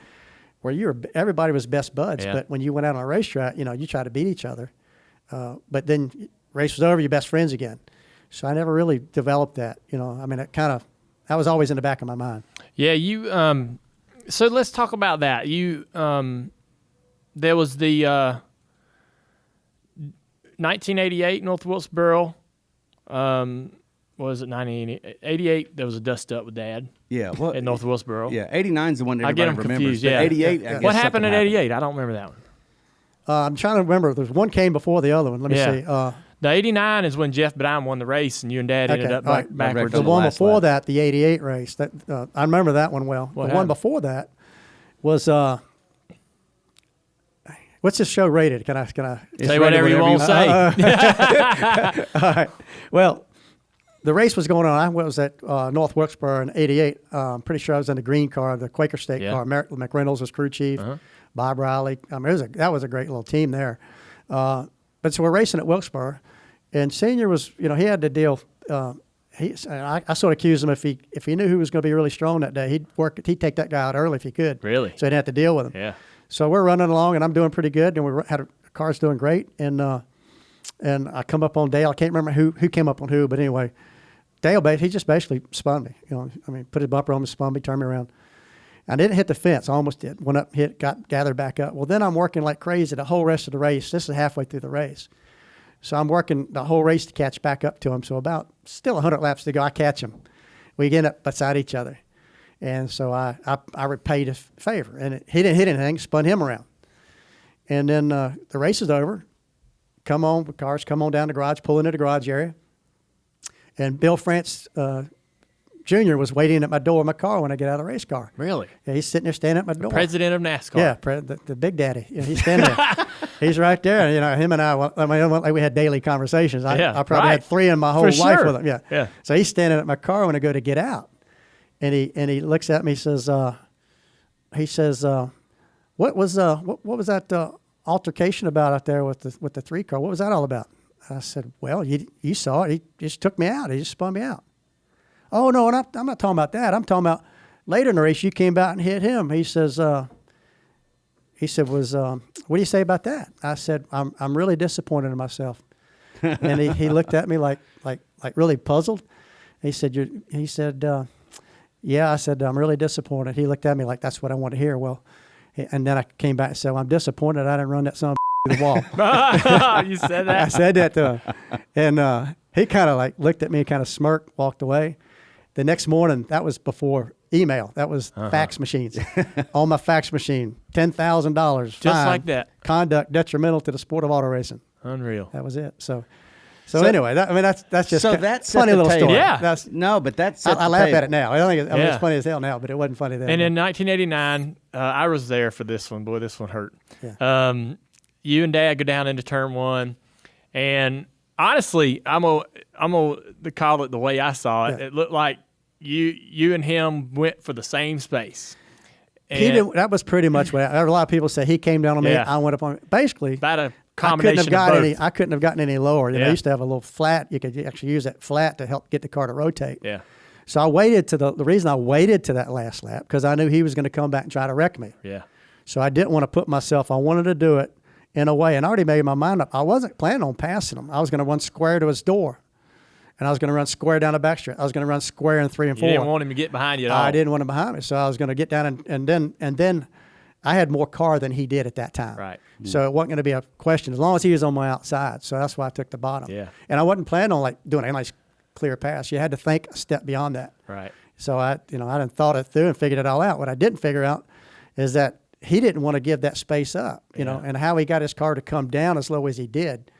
where everybody was best buds. Yeah. But when you went out on a racetrack, you try to beat each other. But then race was over, you're best friends again. So I never really developed that. That was always in the back of my mind. Yeah, you. So let's talk about that. You, there was the 1988 North Wilkesboro. What was it, 1988? There was a dust up with Dad. Yeah, at North Wilkesboro. Yeah, 89 is the one that I get everybody them remembers. confused. Yeah, 88. I guess what happened at 88? happened. I don't remember that one. I'm trying to remember. There's one came before the other one. Let me see. The 89 is when Jeff Bedine won the race, and you and Dad ended up backwards. The one before that, the 88 race, that I remember that one well. The one before that was, What's this show rated? Can I say whatever you want to say? All right. Well, the race was going on. I was at North Wilkesboro in '88. I'm pretty sure I was in the green car, the Quaker State car. McReynolds was crew chief. Bob Riley. I mean, that was a great little team there. But so we're racing at Wilkesboro, and Senior was, he had the deal. I sort of accused him if he knew who was going to be really strong that day, he'd take that guy out early if he could. Really? So he didn't have to deal with him. Yeah. So we're running along, and I'm doing pretty good, and the car's doing great, and I come up on Dale. I can't remember who came up on who, but anyway, Dale he just basically spun me. Put his bumper on me, spun me, turned me around. I didn't hit the fence. I almost did. Went up, hit, got gathered back up. Well, then I'm working like crazy the whole rest of the race. This is halfway through the race. So I'm working the whole race to catch back up to him. So about still 100 laps to go, I catch him. We get up beside each other. And so I repaid a favor. And he didn't hit anything, spun him around. And then the race is over. Cars come on down the garage, pull into the garage area. And Bill France Jr. was waiting at my door in my car when I get out of the race car. Really? Yeah, he's sitting there standing at my door. President of NASCAR. Yeah, the big daddy. He's standing there. He's right there. Him and I we had daily conversations. I probably had 3 in my whole life with him. Yeah. So he's standing at my car when I go to get out. And he looks at me, says, what was that altercation about out there with the 3 car? What was that all about? I said, well, you saw it. He just took me out. He just spun me out. Oh, no, and I'm not talking about that. I'm talking about later in the race, you came out and hit him. He said, what do you say about that? I said, I'm really disappointed in myself. And he looked at me like really puzzled. He said, yeah. I said, I'm really disappointed. He looked at me like, that's what I want to hear. Well, and then I came back and said, well, I'm disappointed I didn't run that son of a through the wall. You said that? I said that to him. And he kind of looked at me, kind of smirked, walked away. The next morning, that was before email. That was fax machines. On my fax machine, $10,000. Just like that. Conduct detrimental to the sport of auto racing. Unreal. That was it. So anyway, that's just that's funny little table. story. Yeah. I laugh at it now. I don't think it's funny as hell now, but it wasn't funny then. And in 1989, I was there for this one. Boy, this one hurt. Yeah. You and Dad go down into turn 1, and honestly, I'm gonna call it the way I saw it. Yeah. It looked like you and him went for the same space. That was pretty much what a lot of people say. He came down on me. Yeah. I went up on. Basically, About a combination of both. I couldn't have gotten any lower. I Yeah. used to have a little flat. You could actually use that flat to help get the car to rotate. Yeah. So I waited to the reason I waited to that last lap because I knew he was going to come back and try to wreck me. Yeah. So I didn't want to put myself. I wanted to do it in a way, and I already made my mind up. I wasn't planning on passing him. I was going to run square to his door, and I was going to run square down the back straight. I was going to run square in 3 and 4. You didn't want him to get behind you at all. I didn't want him behind me, so I was going to get down and then I had more car than he did at that time. Right. So it wasn't going to be a question as long as he was on my outside. So that's why I took the bottom. Yeah. And I wasn't planning on doing a nice clear pass. You had to think a step beyond that. Right. So I done thought it through and figured it all out. What I didn't figure out is that he didn't want to give that space up, and how he got his car to come down as low as he did.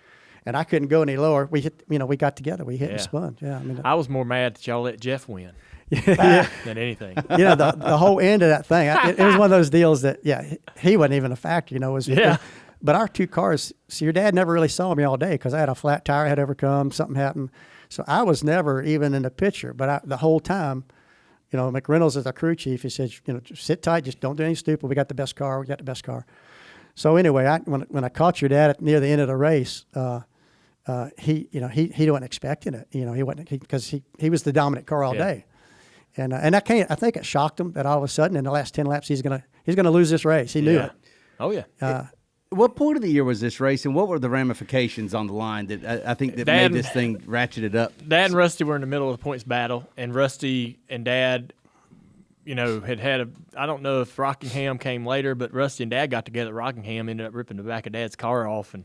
And I couldn't go any lower. We hit, we got together. We hit and spun. Yeah. I was more mad that y'all let Jeff win yeah. than anything. The whole end of that thing, it was one of those deals that, he wasn't even a factor, But our 2 cars, your dad never really saw me all day because I had a flat tire I had overcome, something happened. So I was never even in the picture. But the whole time, McReynolds is our crew chief. He said, just sit tight, just don't do anything stupid. We got the best car. So anyway, when I caught your dad near the end of the race, he wasn't expecting it. He wasn't because he was the dominant car all day. And I think it shocked him that all of a sudden in the last 10 laps he's gonna lose this race. He knew it. Oh yeah. What point of the year was this race, and what were the ramifications on the line that I think that made this thing ratcheted up? Dad and Rusty were in the middle of the points battle, and Rusty and Dad, had I don't know if Rockingham came later, but Rusty and Dad got together at Rockingham, ended up ripping the back of Dad's car off, and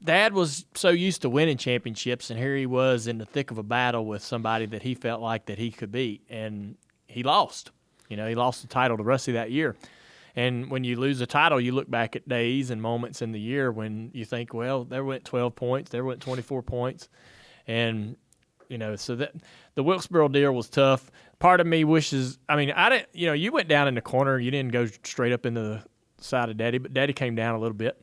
Dad was so used to winning championships, and here he was in the thick of a battle with somebody that he felt like that he could beat, and he lost. He lost the title to Rusty that year. And when you lose a title, you look back at days and moments in the year when you think, well, there went 12 points, there went 24 points. And, so that the Wilkesboro deal was tough. Part of me wishes, I didn't, you went down in the corner. You didn't go straight up into side of Daddy, but Daddy came down a little bit.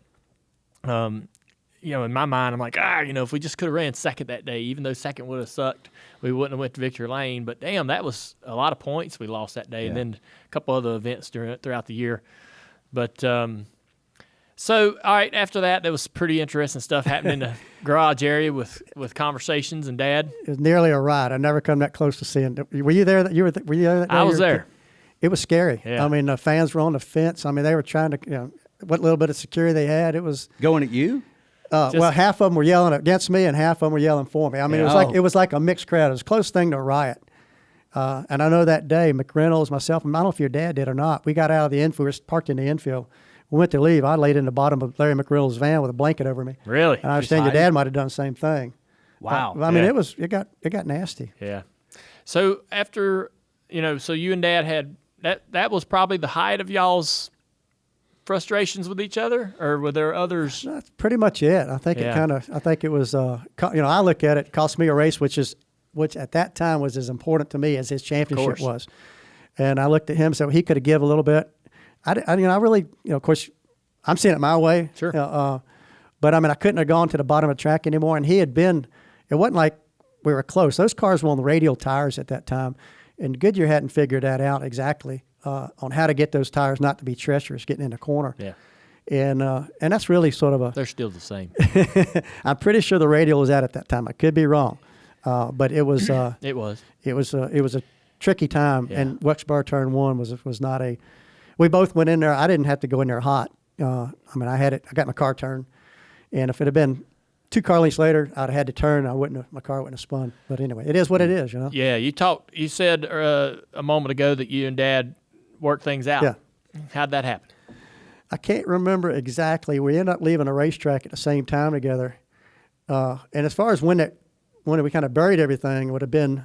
In my mind, I'm like, if we just could have ran second that day, even though second would have sucked, we wouldn't have went to victory lane. But damn, that was a lot of points we lost that day, and then a couple other events throughout the year. But so all right, after that, there was pretty interesting stuff happening in the garage area with Conversations and Dad. It was nearly a ride. I never come that close to seeing. Were you there? Were you there that day? I was there. It was scary. Yeah. I mean, the fans were on the fence. I mean, they were trying to, what little bit of security they had. It was Going at you? well, half of them were yelling against me, and half of them were yelling for me. I mean, it was like a mixed crowd. It was a close thing to a riot. And I know that day, McReynolds, myself, and I don't know if your dad did or not. We got out of the infield. We were parked in the infield. We went to leave. I laid in the bottom of Larry McReynolds' van with a blanket over me. Really? And I understand your dad might have done the same thing. Wow. I mean, it got nasty. Yeah. So after, so you and Dad had that was probably the height of y'all's frustrations with each other, or were there others? That's pretty much it. I think it was, I look at it cost me a race, which at that time was as important to me as his championship was. And I looked at him, so he could have given a little bit. I really, of course, I'm seeing it my way. Sure. But I mean, I couldn't have gone to the bottom of the track anymore. And it wasn't like we were close. Those cars were on the radial tires at that time. And Goodyear hadn't figured that out exactly on how to get those tires not to be treacherous getting in the corner. Yeah. And that's really sort of They're still the same. I'm pretty sure the radial was out at that time. I could be wrong. But it was. It was. It was a tricky time. Yeah. And Wexbar turn one was not a. We both went in there. I didn't have to go in there hot. I got my car turned. And if it had been 2 car lengths later, I'd have had to turn. My car wouldn't have spun. But anyway, it is what it is, Yeah, you said a moment ago that you and Dad worked things out. Yeah. How'd that happen? I can't remember exactly. We ended up leaving a racetrack at the same time together. And as far as when we kind of buried everything, it would have been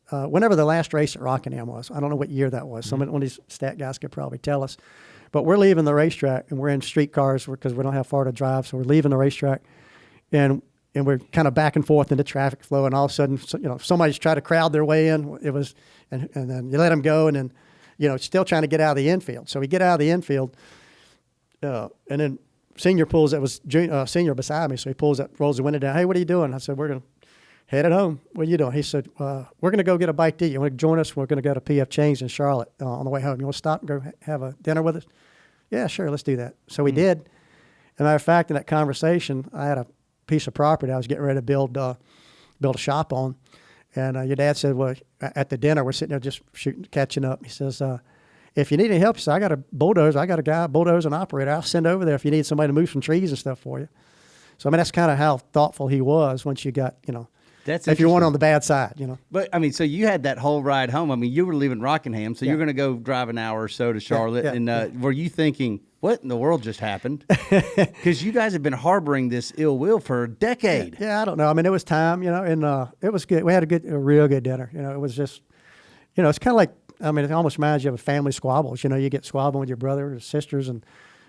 whenever the last race at Rockingham was. I don't know what year that was. One of these stat guys could probably tell us. But we're leaving the racetrack, and we're in street cars because we don't have far to drive, so we're leaving the racetrack. And we're kind of back and forth in the traffic flow, and all of a sudden, somebody's trying to crowd their way in. It was, and then you let them go, and then, still trying to get out of the infield. So we get out of the infield, and then Senior pulls. That was Senior beside me, so he rolls the window down. Hey, what are you doing? I said, we're gonna head at home. What are you doing? He said, we're gonna go get a bite to eat. You want to join us? We're gonna go to PF Chang's in Charlotte on the way home. You want to stop and go have a dinner with us? Yeah, sure. Let's do that. So we did. As a matter of fact, in that conversation, I had a piece of property I was getting ready to build a shop on, and your dad said, well, at the dinner, we're sitting there just catching up. He says, if you need any help, he said, I got a bulldozer. I got a guy, bulldozer and operator. I'll send over there if you need somebody to move some trees and stuff for you. So, I mean, that's kind of how thoughtful he was once you got, That's if you weren't on the bad side, But, I mean, so you had that whole ride home. I mean, you were leaving Rockingham, so you're going to go drive an hour or so to Charlotte. And were you thinking, what in the world just happened? Because you guys have been harboring this ill will for a decade. Yeah, I don't know. I mean, it was time, and it was good. We had a real good dinner. It was just, it's kind of like, I mean, it almost reminds you of a family squabbles. You get squabbling with your brother or sisters, and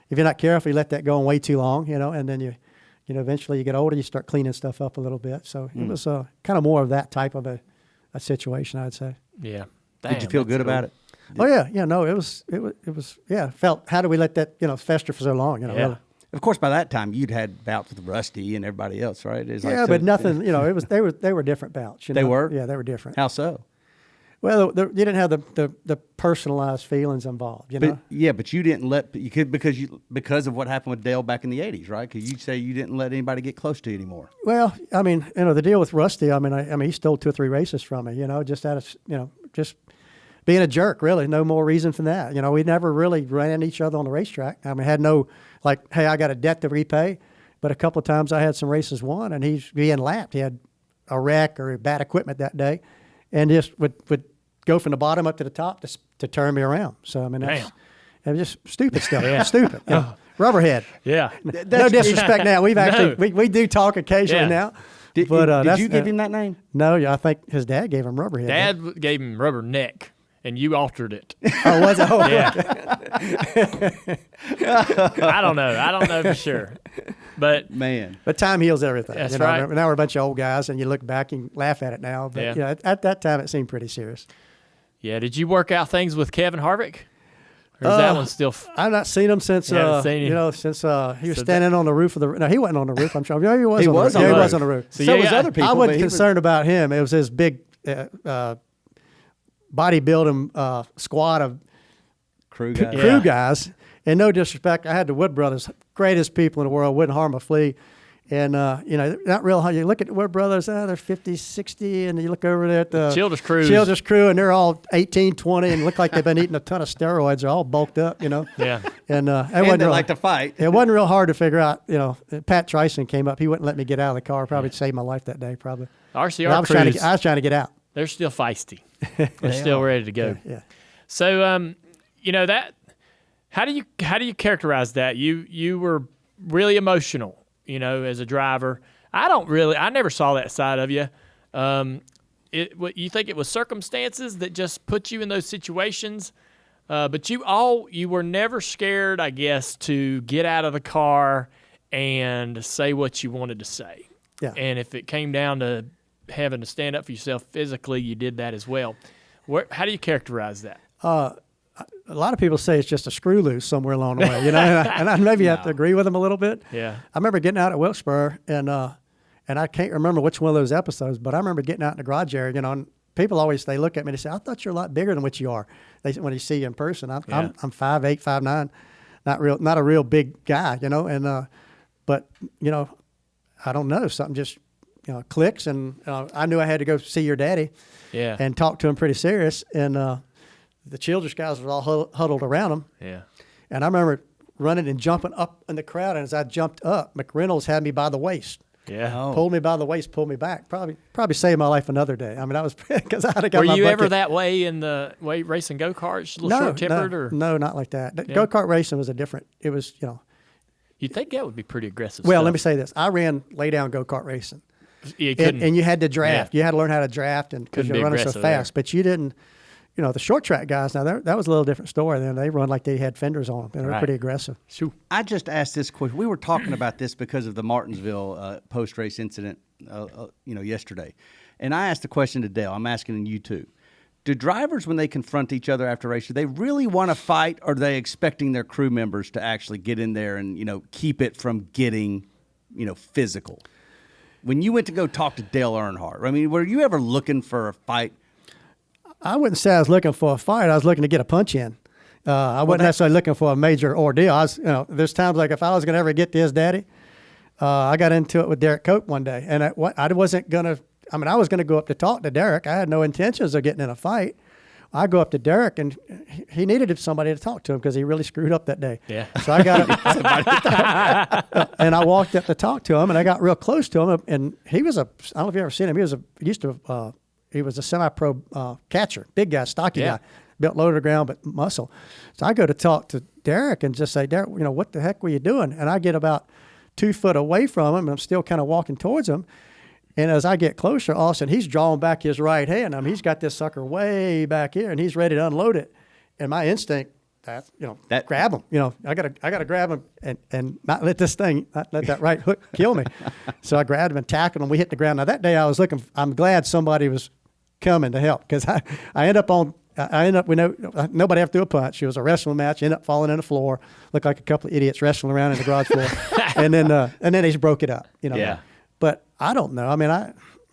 if you're not careful, you let that go on way too long, and then you eventually you get older, you start cleaning stuff up a little bit. So it was kind of more of that type of a situation, I'd say. Yeah. Did you feel good about it? Oh yeah, no, it was felt. How do we let that fester for so long? Really. Of course, by that time you'd had bouts with Rusty and everybody else, right? But nothing. It was they were different bouts. They were. Yeah, they were different. How so? Well, you didn't have the personalized feelings involved, But you didn't because of what happened with Dale back in the '80s, right? Because you say you didn't let anybody get close to you anymore. Well, I mean, the deal with Rusty, I mean, he stole 2 or 3 races from me, just out of, just being a jerk, really. No more reason for that. We never really ran each other on the racetrack. I mean, had no, hey, I got a debt to repay. But a couple of times I had some races won, and he's being lapped. He had a wreck or bad equipment that day, and just would go from the bottom up to the top to turn me around. So, I mean, it was just stupid stuff. Yeah. Stupid. Rubberhead. Yeah. No disrespect now. We've actually, we do talk occasionally now. Did you give him that name? No, I think his dad gave him Rubberhead. Dad gave him Rubber Neck, and you altered it. Oh, was it? Oh, yeah. I don't know for sure. But man, but time heals everything. That's right. Now we're a bunch of old guys, and you look back and laugh at it now. But at that time, it seemed pretty serious. Yeah. Did you work out things with Kevin Harvick? Or is that one still? I've not seen him since You haven't seen him? you know, since he was standing on the roof of the. No, he wasn't on the roof. I'm sure. Yeah, he was. He on was the on roof. the Yeah, he roof. was on the roof. So So you was got- other people. I but wasn't he was- concerned about him. It was his big bodybuilding squad of crew guy. Yeah. guys. And no disrespect, I had the Wood brothers, greatest people in the world, wouldn't harm a flea. And, you know, not real. You look at the Wood brothers, they're 50, 60, and you look over there at the Childress crew, and they're all 18, 20, and look like they've been eating a ton of steroids. They're all bulked up, you know. Yeah. And it And wasn't they real, like to fight. it wasn't real hard to figure out, you know. Pat Tryson came up. He wouldn't let me get out of the car. Probably saved my life that day, probably. RCR I was trying crews, I was trying to get out. they're still feisty. They're still ready to go. Yeah. So, you know that. How do you characterize that? You were really emotional, you know, as a driver. I never saw that side of you. You think it was circumstances that just put you in those situations, but you were never scared, I guess, to get out of the car and say what you wanted to say. Yeah. And if it came down to having to stand up for yourself physically, you did that as well. How do you characterize that? A lot of people say it's just a screw loose somewhere along the way, you know, and I maybe have to agree with them a little bit. Yeah. I remember getting out at Wilkesboro, and I can't remember which one of those episodes, but I remember getting out in the garage area, you know, and people always, they look at me and they say, I thought you're a lot bigger than what you are. When you see you in person, I'm 5'8", 5'9", not a real big guy, you know, and, but, you know, I don't know, something just, you know, clicks, and I knew I had to go see your daddy and talk to him pretty serious, and, the Childress guys were all huddled around him. Yeah. And I remember running and jumping up in the crowd. And as I jumped up, McReynolds had me by the waist. Yeah. Oh. Pulled me by the waist, pulled me back. Probably saved my life another day. I mean, I was because I had to got Were my you butt ever kicked. that way in the racing go-karts? A little short-tempered? Or? No, not like that. Yeah. Go-kart racing was it was, you know. You'd think that would be pretty aggressive Well, stuff. let me say this. I ran lay-down go-kart racing. You couldn't. And you had to draft. Yeah. You had to learn how to draft and because Couldn't you're be running so aggressive fast. there. But you didn't, you know, the short track guys, now that was a little different story. Then they run like they had fenders on them. And they're Right. pretty aggressive. Shoo. I just asked this question. We were talking about this because of the Martinsville post-race incident, yesterday. And I asked the question to Dale. I'm asking you too. Do drivers, when they confront each other after race, do they really want to fight, or are they expecting their crew members to actually get in there and, you know, keep it from getting, you know, physical? When you went to go talk to Dale Earnhardt, I mean, were you ever looking for a fight? I wouldn't say I was looking for a fight. I was looking to get a punch in. I wasn't necessarily looking for a major ordeal. I was, you know, there's times like if I was going to ever get to his daddy, I got into it with Derek Cope one day, and I wasn't going to. I mean, I was going to go up to talk to Derek. I had no intentions of getting in a fight. I go up to Derek, and he needed somebody to talk to him because he really screwed up that day. Yeah. So I got up, and I walked up to talk to him, and I got real close to him, and he was I don't know if you ever seen him. He was a semi-pro catcher, big guy, stocky Yeah. guy, built low to the ground but muscle. So I go to talk to Derek and just say, Derek, you know, what the heck were you doing? And I get about 2 foot away from him, and I'm still kind of walking towards him. And as I get closer, all of a sudden he's drawing back his right hand. I mean, he's got this sucker way back here, and he's ready to unload it. And my instinct, grab him. You know, I gotta grab him and not let that right hook kill me. So I grabbed him and tackled him. We hit the ground. Now that day I'm glad somebody was coming to help because I end up nobody have to do a punch. It was a wrestling match. Ended up falling on the floor. Looked like a couple of idiots wrestling around in the garage floor. and then they just broke it up. You know. Yeah. But I don't know. I mean, I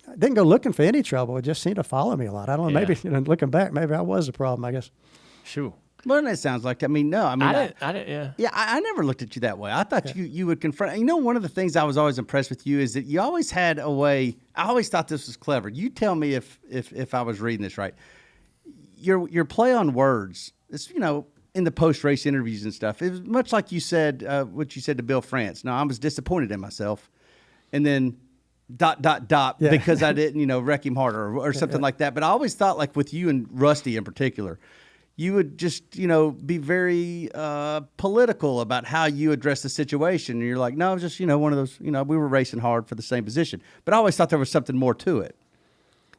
didn't go looking for any trouble. It just seemed to follow me a lot. I don't know. Yeah. Maybe looking back, maybe I was the problem. I guess. Shoo. Well, that sounds like. I mean, no. I mean, I didn't. Yeah. Yeah, I never looked at you that way. I thought you would confront. You know, one of the things I was always impressed with you is that you always had a way. I always thought this was clever. You tell me if I was reading this right. Your play on words. It's, you know, in the post race interviews and stuff. It was much like you said what you said to Bill France. Now I was disappointed in myself, and then because I didn't, you know, wreck him harder or something like that. But I always thought, like with you and Rusty in particular, you would just, you know, be very political about how you address the situation. And you're like, no, it's just, you know, one of those, you know, we were racing hard for the same position. But I always thought there was something more to it.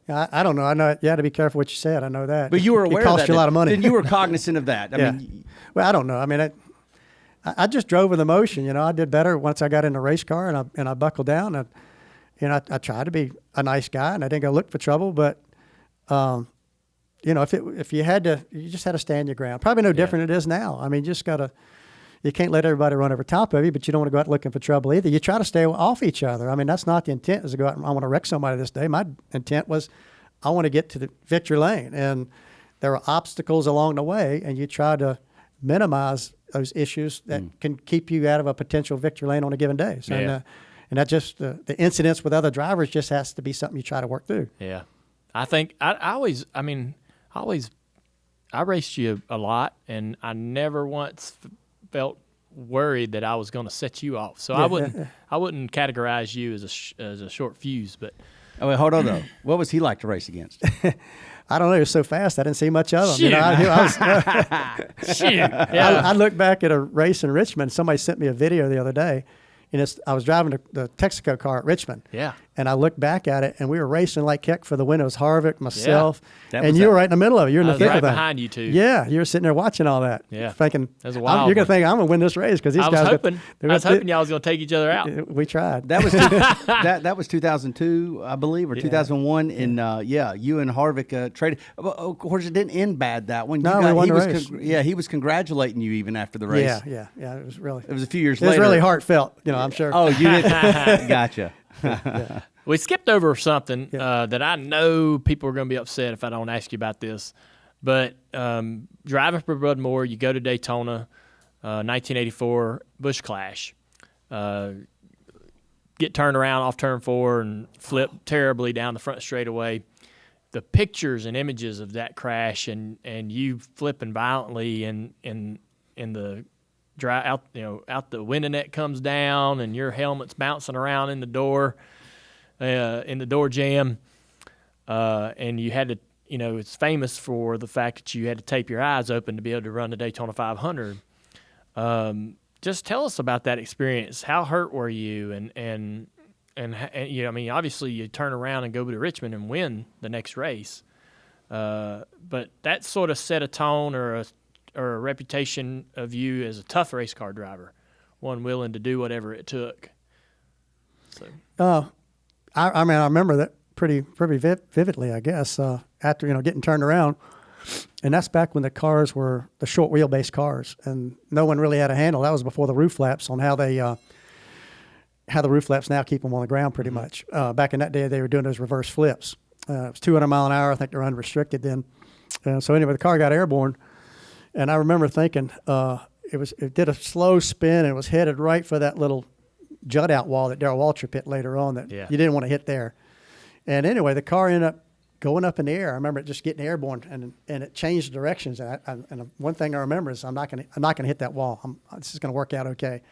I don't know. I know you had to be careful what you said. I know that. But you were aware it cost of that. you a lot of money. Then you were cognizant of that. I mean, well, I don't know. I mean, I just drove with emotion. You know, I did better once I got in the race car and I buckled down. And you know, I tried to be a nice guy and I didn't go look for trouble. But if you had to, you just had to stand your ground. Probably no different it is now. I mean, you can't let everybody run over top of you, but you don't want to go out looking for trouble either. You try to stay off each other. I mean, that's not the intent, is to go out and I want to wreck somebody this day. My intent was I want to get to the victory lane, and there are obstacles along the way, and you try to minimize those issues that can keep you out of a potential victory lane on a given day. So, and that just the incidents with other drivers just has to be something you try to work through. Yeah, I think I raced you a lot, and I never once felt worried that I was going to set you off. So I wouldn't categorize you as a short fuse. But wait, hold on though. What was he like to race against? I don't know. He was so fast, I didn't see much of him. I looked back at a race in Richmond. Somebody sent me a video the other day, and I was driving the Texaco car at Richmond. Yeah. And I looked back at it, and we were racing like heck for the win. It was Harvick, myself, and you were right in the middle of it. You're in the thick of that. Behind you two. Yeah, you were sitting there watching all that. Yeah. Thinking, that's a wild you're going to think I'm going to win this race because these guys. I was hoping y'all was going to take each other out. We tried. That was that was 2002, I believe, or 2001. And you and Harvick traded. Of course, it didn't end bad that one. No, we won the race. He was congratulating you even after the race. Yeah. It was really. It was a few years later. It was really heartfelt. I'm sure. Oh, you did. Gotcha. We skipped over something that I know people are going to be upset if I don't ask you about this. But driving for Bud Moore, you go to Daytona, 1984 Busch Clash. Get turned around off turn 4 and flip terribly down the front straightaway. The pictures and images of that crash and you flipping violently and the out the window net comes down and your helmet's bouncing around in the door jamb, and you had to, it's famous for the fact that you had to tape your eyes open to be able to run the Daytona 500. Just tell us about that experience. How hurt were you? And obviously you turn around and go to Richmond and win the next race, but that sort of set a tone or a reputation of you as a tough race car driver, one willing to do whatever it took. So, I remember that pretty vividly, I guess, after, getting turned around. And that's back when the cars were the short wheelbase cars and no one really had a handle. That was before the roof flaps on how the roof flaps now keep them on the ground pretty much. Back in that day, they were doing those reverse flips. It was 200 mile an hour. I think they were unrestricted then. So anyway, the car got airborne. And I remember thinking it did a slow spin and it was headed right for that little jut out wall that Darrell Waltrip hit later on that you didn't want to hit there. And anyway, the car ended up going up in the air. I remember it just getting airborne and it changed directions. And one thing I remember is I'm not gonna hit that wall. This is gonna work out okay.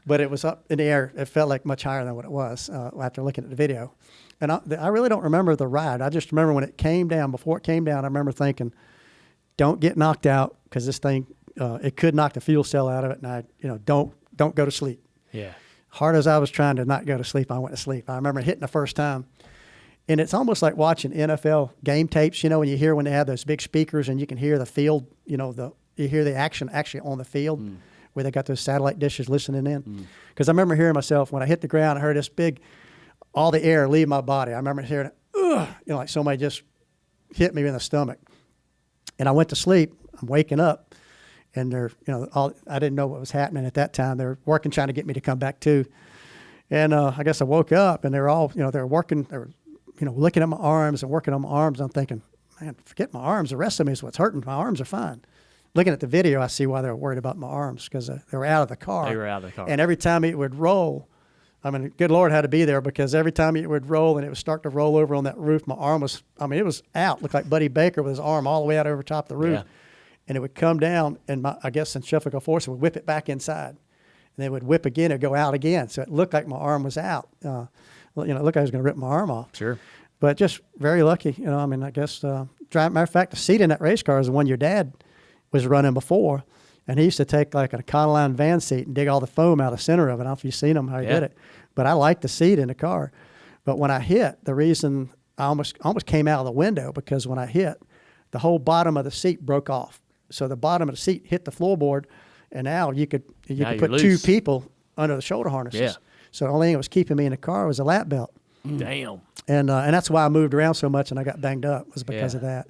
But it was up in the air. It felt like much higher than what it was after looking at the video. And I really don't remember the ride. I just remember when it came down. Before it came down, I remember thinking, don't get knocked out because this thing, it could knock the fuel cell out of it. And don't go to sleep. Yeah. Hard as I was trying to not go to sleep, I went to sleep. I remember hitting the first time. And it's almost like watching NFL game tapes, when you hear when they have those big speakers and you can hear the field, you hear the action actually on the field where they got those satellite dishes listening in. Because I remember hearing myself, when I hit the ground, I heard this all the air leave my body. I remember hearing it, like somebody just hit me in the stomach. And I went to sleep. I'm waking up, and I didn't know what was happening at that time. They were working, trying to get me to come back too. And I guess I woke up, and they were all, they were working. They were, looking at my arms and working on my arms. I'm thinking, man, forget my arms. The rest of me is what's hurting. My arms are fine. Looking at the video, I see why they were worried about my arms because they were out of the car. They were out of the car. And every time it would roll, good Lord had to be there because every time it would roll and it would start to roll over on that roof, my arm was, it was out. Looked like Buddy Baker with his arm all the way out over top of the roof. Yeah. And it would come down, and I guess centrifugal force would whip it back inside. And then it would whip again and go out again. So it looked like my arm was out. It looked like I was going to rip my arm off. Sure. But just very lucky. I guess, matter of fact, the seat in that race car is the one your dad was running before. And he used to take like a Econoline van seat and dig all the foam out of the center of it. I don't know if you've seen him, how he did it. But I liked the seat in the car. But when I hit, the reason I almost came out of the window because when I hit, the whole bottom of the seat broke off. So the bottom of the seat hit the floorboard, and now you could put loose. 2 people under the shoulder harnesses. Yeah. So the only thing that was keeping me in the car was a lap belt. Damn. And that's why I moved around so much and I got banged up was because of that.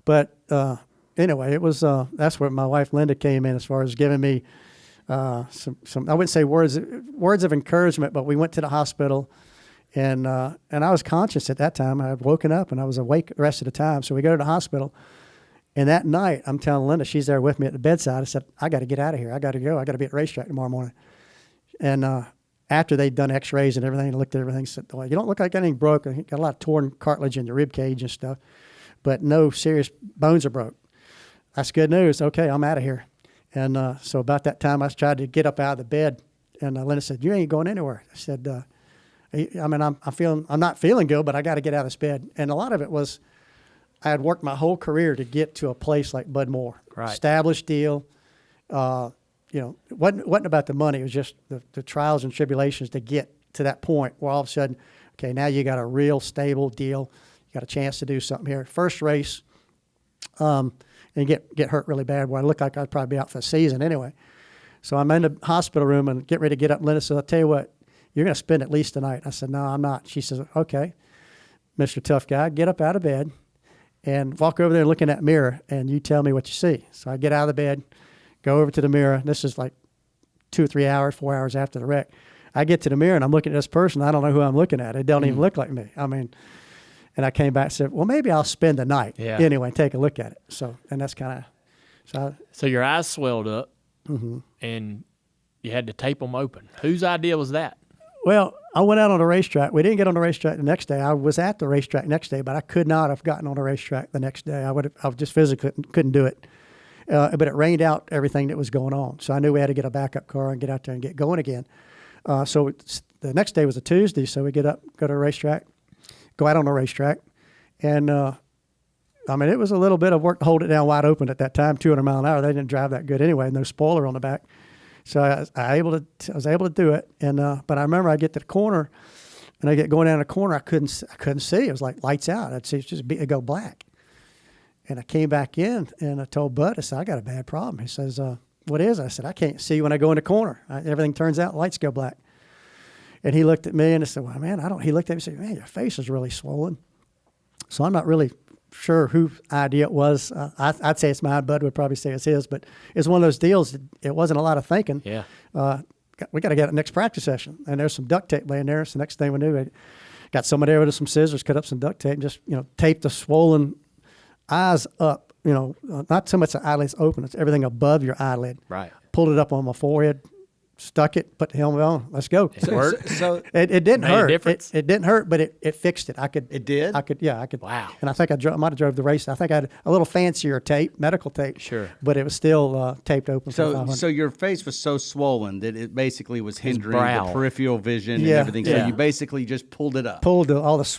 But anyway, it was that's where my wife Linda came in as far as giving me some I wouldn't say words of encouragement, but we went to the hospital, and I was conscious at that time. I had woken up and I was awake the rest of the time. So we go to the hospital, and that night I'm telling Linda, she's there with me at the bedside. I said, I got to get out of here. I got to go. I got to be at the racetrack tomorrow morning. And after they'd done X-rays and everything, looked at everything, said, well, you don't look like anything broke. You got a lot of torn cartilage in your rib cage and stuff, but no serious bones are broke. That's good news. Okay, I'm out of here. And so about that time, I tried to get up out of the bed, and Linda said, "You ain't going anywhere." I said, "I'm not feeling good, but I got to get out of this bed." And a lot of it was, I had worked my whole career to get to a place like Bud Moore, right. Established deal. It wasn't about the money. It was just the trials and tribulations to get to that point where all of a sudden, okay, now you got a real stable deal. You got a chance to do something here. First race. And get hurt really bad where I looked like I'd probably be out for the season anyway. So I'm in the hospital room and get ready to get up. Linda said, I'll tell you what, you're going to spend at least the night. I said, no, I'm not. She says, okay, Mr. Tough Guy, get up out of bed and walk over there and look in that mirror, and you tell me what you see. So I get out of the bed, go over to the mirror. This is like 2 or 3 hours, 4 hours after the wreck. I get to the mirror, and I'm looking at this person. I don't know who I'm looking at. It don't even look like me. And I came back and said, well, maybe I'll spend the night anyway and take a look at it. So, and that's kind of, so your eyes swelled up, and you had to tape them open. Whose idea was that? Well, I went out on the racetrack. We didn't get on the racetrack the next day. I was at the racetrack next day, but I could not have gotten on the racetrack the next day. I just physically couldn't do it. But it rained out everything that was going on. So I knew we had to get a backup car and get out there and get going again. So the next day was a Tuesday. So we get up, go to the racetrack, go out on the racetrack. And, it was a little bit of work to hold it down wide open at that time, 200 mile an hour. They didn't drive that good anyway, no spoiler on the back. So I was able to do it. And, but I remember I get to the corner, and I get going down the corner. I couldn't see. It was like lights out. I'd see it'd go black. And I came back in, and I told Bud, I said, I got a bad problem. He says, what is it? I said, I can't see when I go in the corner. Everything turns out, lights go black. And he looked at me and I said, well, man, he looked at me and said, man, your face is really swollen. So I'm not really sure whose idea it was. I'd say it's mine. Bud would probably say it's his, but it's one of those deals. It wasn't a lot of thinking. Yeah. We got to get a next practice session, and there's some duct tape laying there. So the next thing we knew, I got somebody there with some scissors, cut up some duct tape, and just taped the swollen eyes up. Not so much the eyelids open; it's everything above your eyelid. Right. Pulled it up on my forehead, stuck it, put the helmet on. Let's go. It worked. So it didn't Made a hurt. difference? It didn't hurt, but it fixed it. It did? I could. Wow. And I think I might have drove the race. I think I had a little fancier tape, medical tape. Sure. But it was still taped open. For 500. So your face was so swollen that it basically was hindering brow. the peripheral vision and Yeah. everything. So Yeah. you basically just pulled it up. You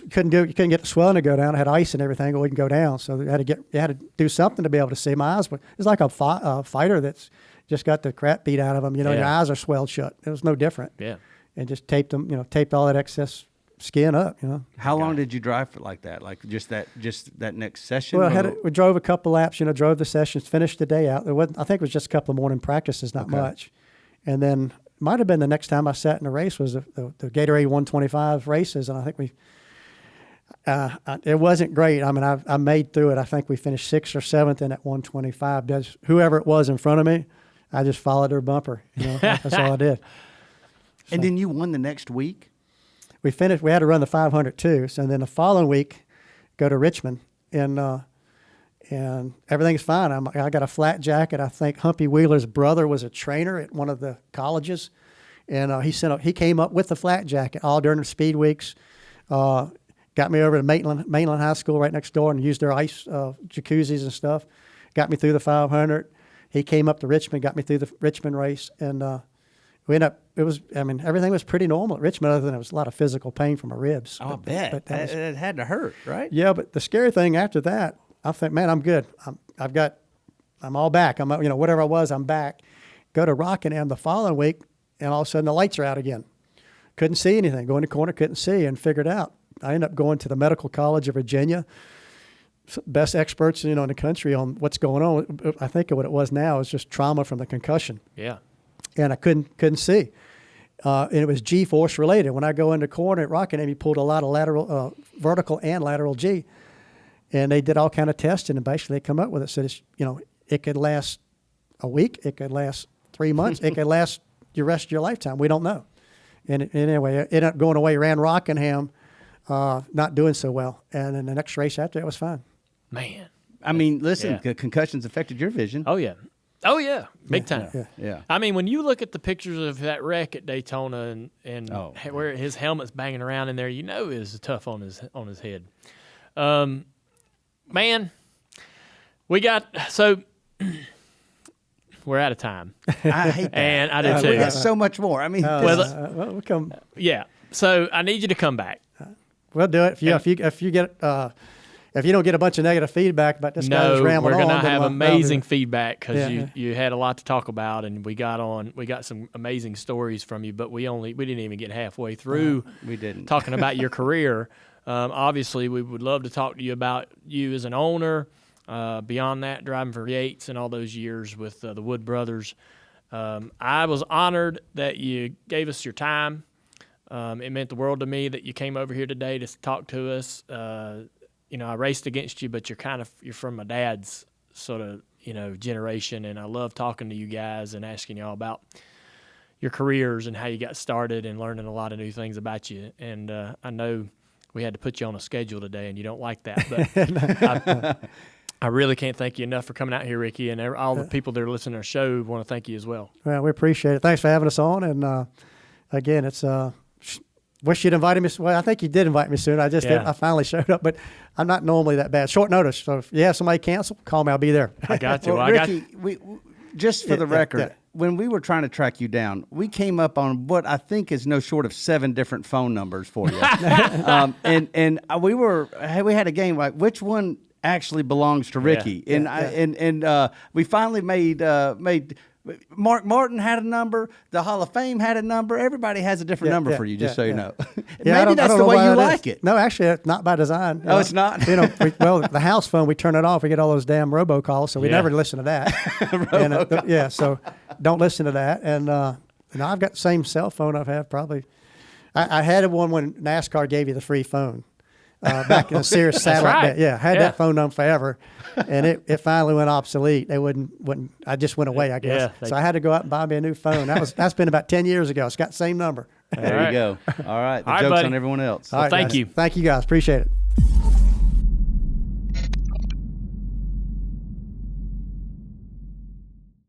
couldn't get the swelling to go down. I had ice and everything. It wouldn't go down. So you had to do something to be able to see. My eyes were. It's like a fighter that's just got the crap beat out of them. Your eyes are swelled shut. It was no different. Yeah. And just taped them. Taped all that excess skin up. How long did you drive for like that? Like just that next session? Well, we drove a couple laps. Drove the sessions, finished the day out. I think it was just a couple of morning practices, not much. And then might have been the next time I sat in a race was the Gatorade 125 races, and I think it wasn't great. I made through it. I think we finished 6th or 7th in that 125. Whoever it was in front of me, I just followed their bumper. That's all I did. And then you won the next week? We finished. We had to run the 500 too. So then the following week, go to Richmond, and everything's fine. I got a flat jacket. I think Humpy Wheeler's brother was a trainer at one of the colleges, and he came up with the flat jacket all during the speed weeks. Got me over to Maitland High School right next door and used their ice jacuzzis and stuff. Got me through the 500. He came up to Richmond, got me through the Richmond race, and we ended up. Everything was pretty normal at Richmond, other than it was a lot of physical pain from my ribs. I bet. But It had to hurt, right? yeah, but the scary thing after that, I think, man, I'm good. I'm all back. Whatever I was, I'm back. Go to Rockingham the following week, and all of a sudden the lights are out again. Couldn't see anything. Go in the corner, couldn't see, and figured out. I ended up going to the Medical College of Virginia. Best experts, in the country on what's going on. I think what it was now is just trauma from the concussion. Yeah. And I couldn't see. And it was G-force related. When I go into corner at Rockingham, he pulled a lot of lateral, vertical and lateral G. And they did all kind of testing, and basically they come up with it. Said it's, it could last a week, it could last 3 months, it could last the rest of your lifetime. We don't know. And anyway, it ended up going away. Ran Rockingham, not doing so well, and then the next race after it was fine. Man, I mean, listen, the concussions affected your vision. oh yeah, big time. Yeah. I mean, when you look at the pictures of that wreck at Daytona and where his helmet's banging around in there, it was tough on his head. Man, we got we're out of time. I hate that. And I do We too. got so much more. I mean, We'll come. Yeah. So I need you to come back. We'll do it. If you get if you don't get a bunch of negative feedback about this guy who's No, rambling we're on, gonna then have we'll amazing do it. feedback because Yeah. you had a lot to talk about, and we got some amazing stories from you. But we didn't even get halfway through. we didn't. Talking about your career. Obviously, we would love to talk to you about you as an owner. Beyond that, driving for Yates and all those years with the Wood Brothers. I was honored that you gave us your time. It meant the world to me that you came over here today to talk to us. I raced against you, but you're from my dad's sort of, generation, and I love talking to you guys and asking y'all about your careers and how you got started and learning a lot of new things about you. And I know we had to put you on a schedule today, and you don't like that, but I really can't thank you enough for coming out here, Ricky, and all the people that are listening to our show want to thank you as well. Well, we appreciate it. Thanks for having us on. And again, it's wish you'd invited me. Well, I think you did invite me soon. I just didn't. I finally showed up, but I'm not normally that bad. Short notice. So if you have somebody cancel, call me. I'll be there. I got you. Well, Ricky, just for the record, when we were trying to track you down, we came up on what I think is no short of 7 different phone numbers for you. And we had a game like which one actually belongs to Ricky, and we finally made Mark Martin had a number, the Hall of Fame had a number. Everybody has a different number for you, just so you know. Maybe that's the way you like it. No, actually, it's not by design. Oh, it's not. The house phone, we turn it off. We get all those damn robocalls, so we never listen to that. So don't listen to that. And I've got the same cell phone I've had probably. I had one when NASCAR gave you the free phone. Back in the Sirius satellite. Right. Had that phone number forever, and it finally went obsolete. They wouldn't. I just went away, I guess. So I had to go out and buy me a new phone. That's been about 10 years ago. It's got the same number. There you go. All right. The All right, joke's buddy. on everyone else. Well, thank you. Thank you guys. Appreciate it.